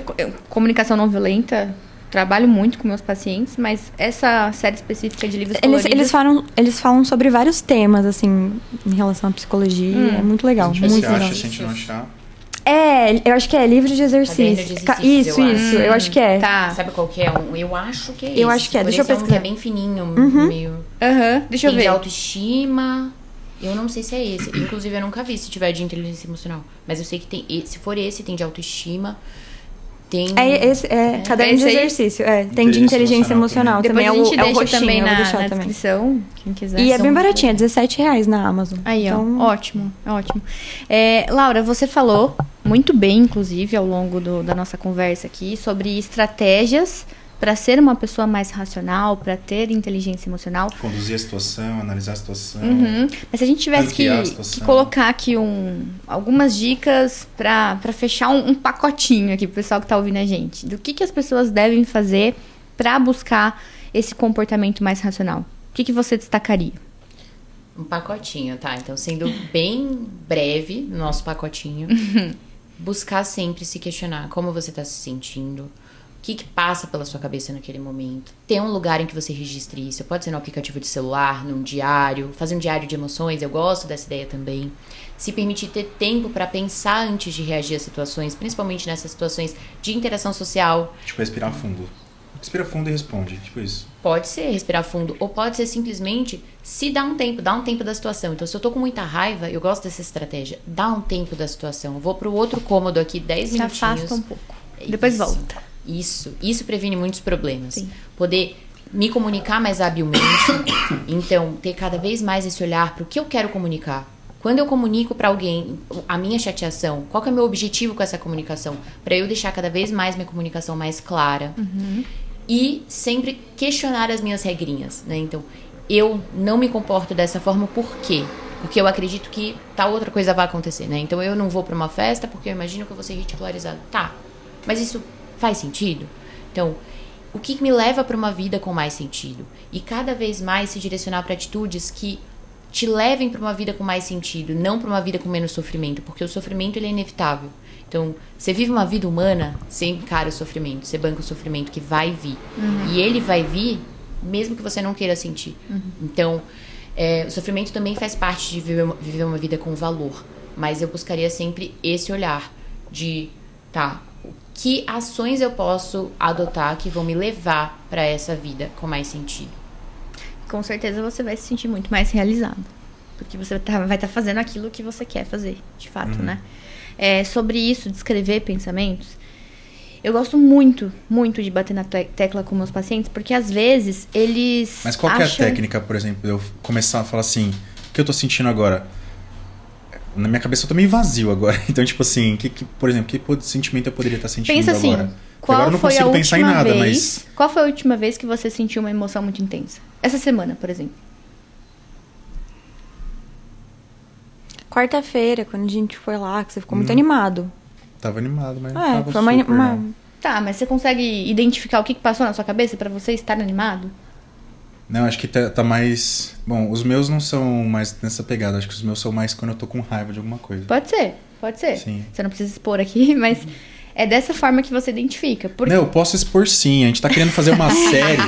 comunicação não violenta, trabalho muito com meus pacientes, mas essa série específica de livros coloridos... Eles falam sobre vários temas, assim, em relação à psicologia. É muito legal. Se muito legal. Se a gente não achar... eu acho que é livro de exercício. Isso, eu acho que é. Tá. Sabe qual que é? Eu acho que é esse. Eu acho que é. Deixa eu pesquisar. É bem fininho, meio... Deixa eu ver. Tem de autoestima... Eu não sei se é esse. Inclusive, eu nunca vi se tiver de inteligência emocional. Mas eu sei que tem. Se for esse, tem de autoestima. Tem. Caderno de exercício. Tem de inteligência emocional também. Depois a gente deixa roxinho, também na descrição. Quem quiser. E é bem baratinho, é R$17 na Amazon. Aí, então... Ótimo. Laura, você falou muito bem, inclusive, ao longo da nossa conversa aqui, sobre estratégias para ser uma pessoa mais racional, para ter inteligência emocional. Conduzir a situação, analisar a situação. Mas se a gente tivesse que colocar aqui algumas dicas para fechar um pacotinho aqui pro pessoal que tá ouvindo a gente, do que as pessoas devem fazer para buscar esse comportamento mais racional, o que você destacaria? Um pacotinho, tá? Então, sendo bem breve no nosso pacotinho, buscar sempre se questionar como você tá se sentindo, o que passa pela sua cabeça naquele momento. Ter um lugar em que você registre isso. Pode ser no aplicativo de celular, num diário, fazer um diário de emoções, eu gosto dessa ideia também. Se permitir ter tempo para pensar antes de reagir às situações, principalmente nessas situações de interação social. Tipo, respirar fundo. Respira fundo e responde, tipo isso. Pode ser respirar fundo, ou pode ser simplesmente se dar um tempo da situação. Então, se eu tô com muita raiva, eu gosto dessa estratégia. Dá um tempo da situação. Eu vou pro outro cômodo aqui, 10 minutinhos. Se afasta um pouco. Depois volta. Isso previne muitos problemas. Sim. Poder me comunicar mais habilmente. Então, ter cada vez mais esse olhar pro que eu quero comunicar. Quando eu comunico para alguém a minha chateação, qual que é o meu objetivo com essa comunicação? Para eu deixar cada vez mais minha comunicação mais clara. E sempre questionar as minhas regrinhas, né? Então, eu não me comporto dessa forma por quê? Porque eu acredito que tal outra coisa vai acontecer, né? Então, eu não vou para uma festa porque eu imagino que eu vou ser ridicularizado. Tá, mas isso faz sentido? Então, o que me leva para uma vida com mais sentido? E cada vez mais se direcionar para atitudes que te levem para uma vida com mais sentido, não para uma vida com menos sofrimento, porque o sofrimento ele é inevitável. Então, você vive uma vida humana, você encara o sofrimento, você banca o sofrimento que vai vir. E ele vai vir mesmo que você não queira sentir. Então, o sofrimento também faz parte de viver uma vida com valor. Mas eu buscaria sempre esse olhar de, que ações eu posso adotar que vão me levar para essa vida com mais sentido? Com certeza você vai se sentir muito mais realizado. Porque você vai estar fazendo aquilo que você quer fazer, de fato, né? Sobre isso, de escrever pensamentos, eu gosto muito, muito de bater na tecla com meus pacientes, porque às vezes eles Mas qual que é a técnica, por exemplo, eu começar a falar assim, o que eu tô sentindo agora? Na minha cabeça eu tô meio vazio agora. Então, tipo assim, por exemplo, que sentimento eu poderia estar sentindo Pensa assim, agora? Qual agora eu não foi consigo a pensar em última nada, vez, mas... Qual foi a última vez que você sentiu uma emoção muito intensa? Essa semana, por exemplo. Quarta-feira, quando a gente foi lá, que você ficou muito animado. Tava animado, mas não tava foi super, não. Tá, mas você consegue identificar o que passou na sua cabeça pra você estar animado? Não, acho que tá mais... Bom, os meus não são mais nessa pegada. Acho que os meus são mais quando eu tô com raiva de alguma coisa. Pode ser. Sim. Você não precisa expor aqui, mas é dessa forma que você identifica. Não, eu posso expor sim. A gente tá querendo fazer uma série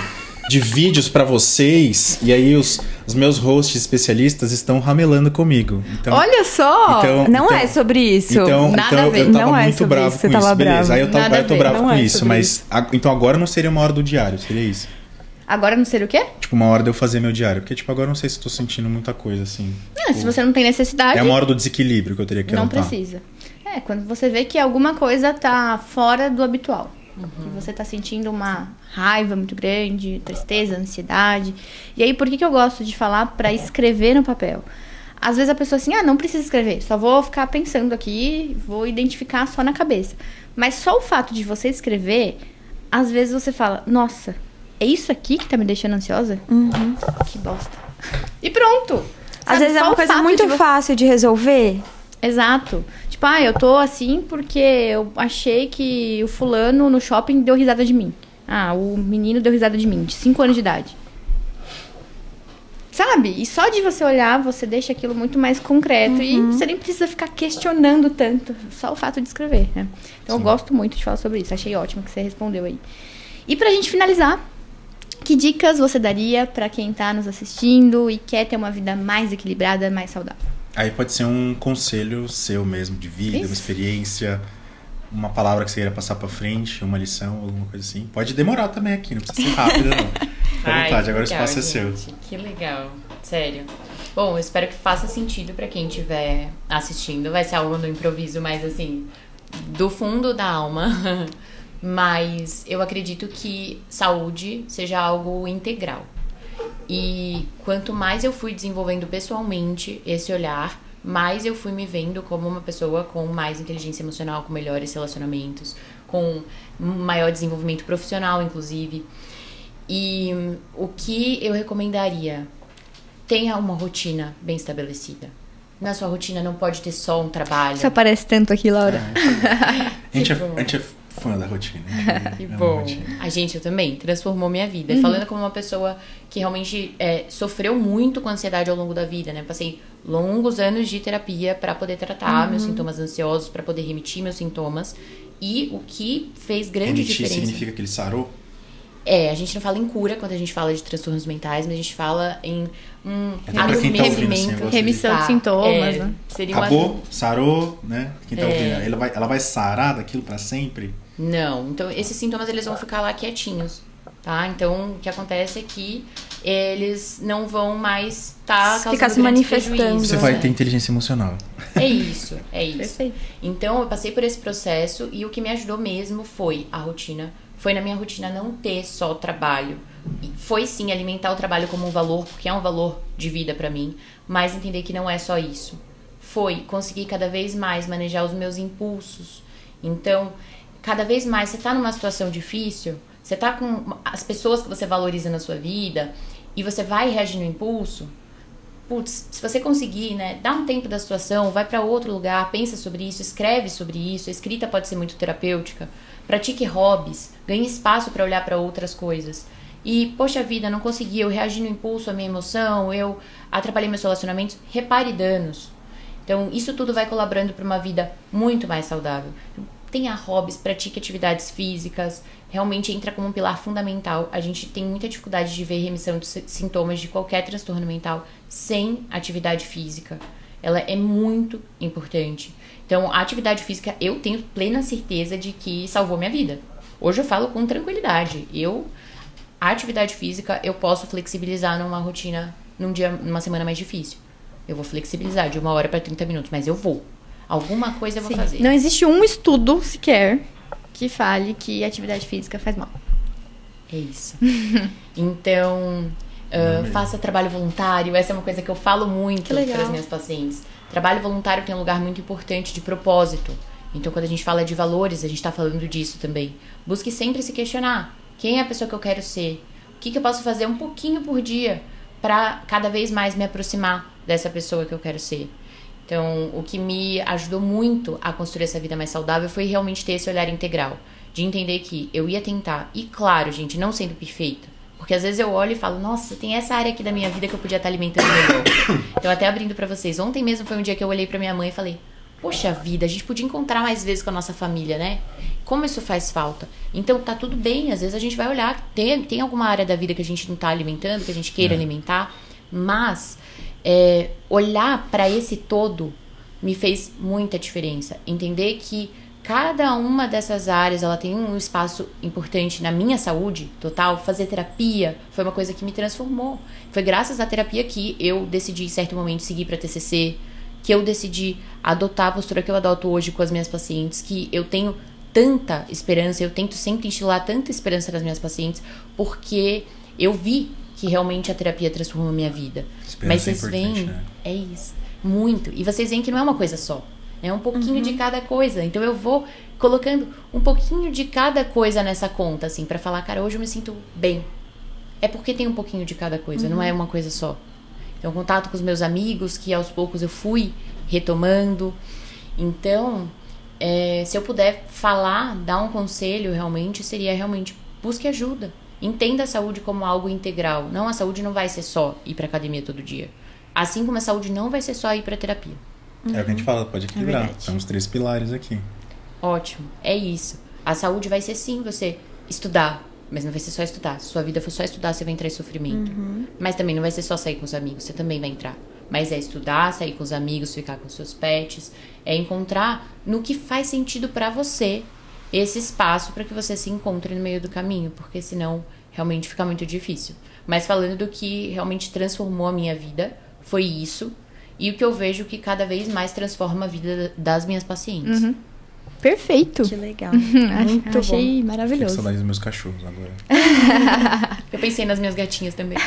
de vídeos pra vocês. E aí os meus hosts especialistas estão ramelando comigo. Então, olha só! Não é sobre isso. Nada a ver. Eu tava não muito bravo com isso. Beleza, aí eu tô bravo com isso. Mas então agora não seria uma hora do diário, seria isso? Agora não seria o quê? Tipo, uma hora de eu fazer meu diário. Porque, tipo, agora eu não sei se tô sentindo muita coisa, assim. Se você não tem necessidade... É uma hora do desequilíbrio que eu teria que anotar. Não precisa. Quando você vê que alguma coisa tá fora do habitual. Que você tá sentindo uma raiva muito grande, tristeza, ansiedade. E aí, por que eu gosto de falar pra escrever no papel? Às vezes a pessoa assim, não precisa escrever. Só vou ficar pensando aqui, vou identificar só na cabeça. Mas só o fato de você escrever, às vezes você fala, nossa... É isso aqui que tá me deixando ansiosa? Que bosta. E pronto. Às vezes é uma coisa muito fácil de resolver. Exato. Tipo, eu tô assim porque eu achei que o fulano no shopping deu risada de mim. O menino deu risada de mim, de 5 anos de idade. Sabe? E só de você olhar, você deixa aquilo muito mais concreto. E você nem precisa ficar questionando tanto. Só o fato de escrever, né? Então, eu gosto muito de falar sobre isso. Achei ótimo que você respondeu aí. E pra gente finalizar... Que dicas você daria pra quem tá nos assistindo e quer ter uma vida mais equilibrada, mais saudável? Aí pode ser um conselho seu mesmo, de vida, uma experiência, uma palavra que você queira passar pra frente, uma lição, alguma coisa assim. Pode demorar também aqui, não precisa ser rápido, não. Fica à vontade, agora o espaço é seu. Que legal, sério. Bom, eu espero que faça sentido pra quem estiver assistindo. Vai ser algo no improviso, mas assim, do fundo da alma... Mas eu acredito que saúde seja algo integral. E quanto mais eu fui desenvolvendo pessoalmente esse olhar, mais eu fui me vendo como uma pessoa com mais inteligência emocional, com melhores relacionamentos, com maior desenvolvimento profissional, inclusive. E o que eu recomendaria? Tenha uma rotina bem estabelecida. Na sua rotina não pode ter só um trabalho. Isso aparece tanto aqui, Laura. A gente é fã da rotina. Que bom. Eu também. Transformou minha vida. Falando como uma pessoa que realmente sofreu muito com ansiedade ao longo da vida, né? Passei longos anos de terapia para poder tratar meus sintomas ansiosos, para poder remitir meus sintomas. E o que fez grande diferença... significa que ele sarou? A gente não fala em cura quando a gente fala de transtornos mentais, mas a gente fala em remissão de sintomas, né? Acabou, sarou, né? Quem tá ouvindo, ela vai sarar daquilo pra sempre? Não, então esses sintomas eles vão ficar lá quietinhos, tá? Então o que acontece é que eles não vão mais ficar se manifestando. Você vai ter inteligência emocional. É isso. Perfeito. Então eu passei por esse processo e o que me ajudou mesmo foi a rotina. Foi na minha rotina não ter só trabalho. Foi sim alimentar o trabalho como um valor, porque é um valor de vida pra mim, mas entender que não é só isso. Foi conseguir cada vez mais manejar os meus impulsos. Então, cada vez mais você tá numa situação difícil, você tá com as pessoas que você valoriza na sua vida e você vai reagir no impulso. Putz, se você conseguir, né, dá um tempo da situação, vai pra outro lugar, pensa sobre isso, escreve sobre isso. A escrita pode ser muito terapêutica. Pratique hobbies, ganhe espaço para olhar para outras coisas. E, poxa vida, não consegui, eu reagi no impulso à minha emoção, eu atrapalhei meus relacionamentos, repare danos. Então, isso tudo vai colaborando para uma vida muito mais saudável. Tenha hobbies, pratique atividades físicas, realmente entra como um pilar fundamental. A gente tem muita dificuldade de ver remissão de sintomas de qualquer transtorno mental sem atividade física. Ela é muito importante. Então, a atividade física, eu tenho plena certeza de que salvou minha vida. Hoje eu falo com tranquilidade. A atividade física, eu posso flexibilizar numa rotina, numa semana mais difícil. Eu vou flexibilizar de 1 hora para 30 minutos, mas eu vou. Alguma coisa eu vou fazer. Não existe um estudo sequer que fale que atividade física faz mal. É isso. Então, faça trabalho voluntário. Essa é uma coisa que eu falo muito para as minhas pacientes. Trabalho voluntário tem um lugar muito importante de propósito. Então, quando a gente fala de valores, a gente está falando disso também. Busque sempre se questionar. Quem é a pessoa que eu quero ser? O que eu posso fazer um pouquinho por dia para cada vez mais me aproximar dessa pessoa que eu quero ser? Então, o que me ajudou muito a construir essa vida mais saudável foi realmente ter esse olhar integral. De entender que eu ia tentar. E claro, gente, não sendo perfeita. Porque às vezes eu olho e falo, nossa, tem essa área aqui da minha vida que eu podia estar alimentando melhor. Então, até abrindo pra vocês, ontem mesmo foi um dia que eu olhei pra minha mãe e falei, poxa vida, a gente podia encontrar mais vezes com a nossa família, né? Como isso faz falta? Então, tá tudo bem, às vezes a gente vai olhar, tem alguma área da vida que a gente não tá alimentando, que a gente queira alimentar, mas olhar pra esse todo me fez muita diferença. Entender que cada uma dessas áreas, ela tem um espaço importante na minha saúde total. Fazer terapia foi uma coisa que me transformou. Foi graças à terapia que eu decidi, em certo momento, seguir para TCC, que eu decidi adotar a postura que eu adoto hoje com as minhas pacientes, que eu tenho tanta esperança, eu tento sempre instilar tanta esperança nas minhas pacientes, porque eu vi que realmente a terapia transformou a minha vida. Mas vocês veem, né? É isso, muito. E vocês veem que não é uma coisa só. É um pouquinho de cada coisa. Então eu vou colocando um pouquinho de cada coisa nessa conta, assim, pra falar, cara, hoje eu me sinto bem. É porque tem um pouquinho de cada coisa, não é uma coisa só. Então, contato com os meus amigos, que aos poucos eu fui retomando. Então, se eu puder falar, dar um conselho realmente, seria realmente busque ajuda. Entenda a saúde como algo integral. Não, a saúde não vai ser só ir pra academia todo dia. Assim como a saúde não vai ser só ir pra terapia. É o que a gente fala, pode equilibrar. São os 3 pilares aqui. Ótimo, é isso. A saúde vai ser sim você estudar, mas não vai ser só estudar. Se sua vida for só estudar, você vai entrar em sofrimento. Mas também não vai ser só sair com os amigos, você também vai entrar. Mas é estudar, sair com os amigos, ficar com seus pets. É encontrar no que faz sentido pra você esse espaço para que você se encontre no meio do caminho, porque senão realmente fica muito difícil. Mas falando do que realmente transformou a minha vida, foi isso. E o que eu vejo que cada vez mais transforma a vida das minhas pacientes. Perfeito. Que legal. Muito achei maravilhoso. Fico saudade dos meus cachorros agora. Eu pensei nas minhas gatinhas também.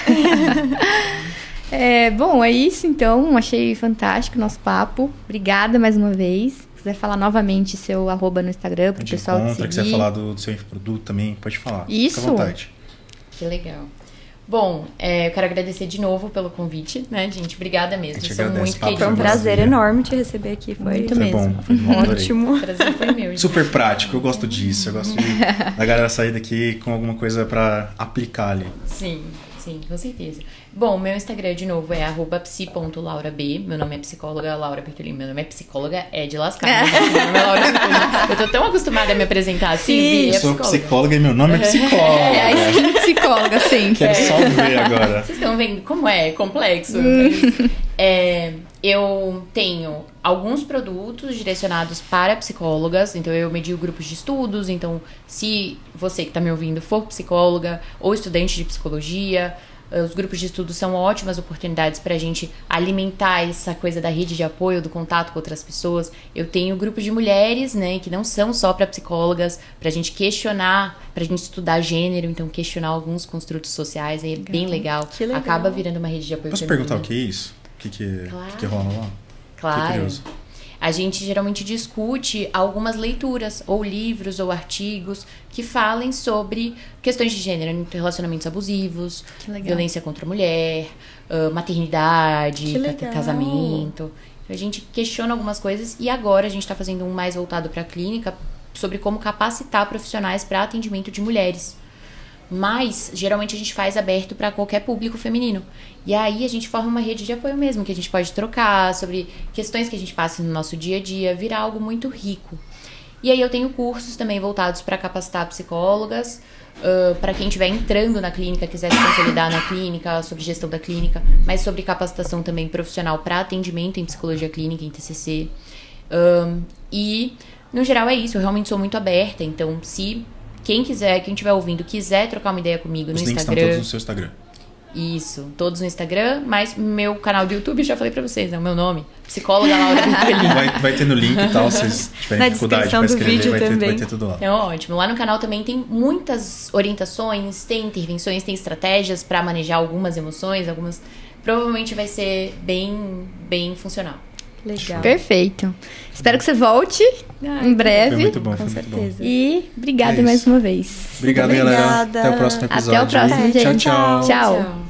Bom, é isso então. Achei fantástico o nosso papo. Obrigada mais uma vez. Se quiser falar novamente seu @ no Instagram pro pessoal te seguir. Quiser falar do seu infoproduto também, pode falar. Isso. Fica à vontade. Que legal. Bom, eu quero agradecer de novo pelo convite, né, gente? Obrigada mesmo. Sou muito querida. Foi um prazer enorme te receber aqui. Foi muito mesmo. Bom, foi bom. Ótimo. O prazer foi meu. Gente. Super prático, eu gosto disso. Eu gosto da galera sair daqui com alguma coisa pra aplicar ali. Sim, Sim, com certeza. Bom, meu Instagram, de novo, é @psi.laurab. Meu nome é psicóloga Laura Bertolini. Meu nome é psicóloga, é de lascar. Meu nome é Laura Bertolini. Eu tô tão acostumada a me apresentar assim. Eu sou psicóloga e meu nome é psicóloga. É a skin psicóloga, sim. Quero só ver agora. Vocês estão vendo como é complexo? Eu tenho alguns produtos direcionados para psicólogas, então eu medio grupos de estudos, então se você que está me ouvindo for psicóloga ou estudante de psicologia, os grupos de estudo são ótimas oportunidades para a gente alimentar essa coisa da rede de apoio, do contato com outras pessoas. Eu tenho grupos de mulheres, né, que não são só para psicólogas, para a gente questionar, para a gente estudar gênero, então questionar alguns construtos sociais, é bem legal. Legal. Acaba virando uma rede de apoio. Posso perguntar o que é isso? O que rola lá? Claro. A gente geralmente discute algumas leituras, ou livros, ou artigos que falem sobre questões de gênero, relacionamentos abusivos, violência contra a mulher, maternidade, casamento. A gente questiona algumas coisas e agora a gente está fazendo um mais voltado para a clínica sobre como capacitar profissionais para atendimento de mulheres. Mas, geralmente, a gente faz aberto para qualquer público feminino. E aí, a gente forma uma rede de apoio mesmo, que a gente pode trocar sobre questões que a gente passa no nosso dia a dia, virar algo muito rico. E aí, eu tenho cursos também voltados para capacitar psicólogas, para quem estiver entrando na clínica, quiser se consolidar na clínica, sobre gestão da clínica, mas sobre capacitação também profissional para atendimento em psicologia clínica, em TCC. E, no geral, é isso. Eu realmente sou muito aberta, então, se... Quem estiver ouvindo, quiser trocar uma ideia comigo no Instagram... Os links estão todos no seu Instagram. Isso, todos no Instagram, mas meu canal do YouTube, já falei pra vocês, né? O meu nome, psicóloga Laura Bertolini. Vai ter no link e tal, se vocês tiverem dificuldade pra escrever, vai ter tudo lá. Então, ótimo. Lá no canal também tem muitas orientações, tem intervenções, tem estratégias pra manejar algumas emoções, provavelmente vai ser bem funcional. Legal. Perfeito. Espero que você volte em breve. Foi muito bom, com certeza. E obrigada mais uma vez. Obrigado, galera. Até o próximo episódio. Até o próximo, gente. Tchau. Tchau.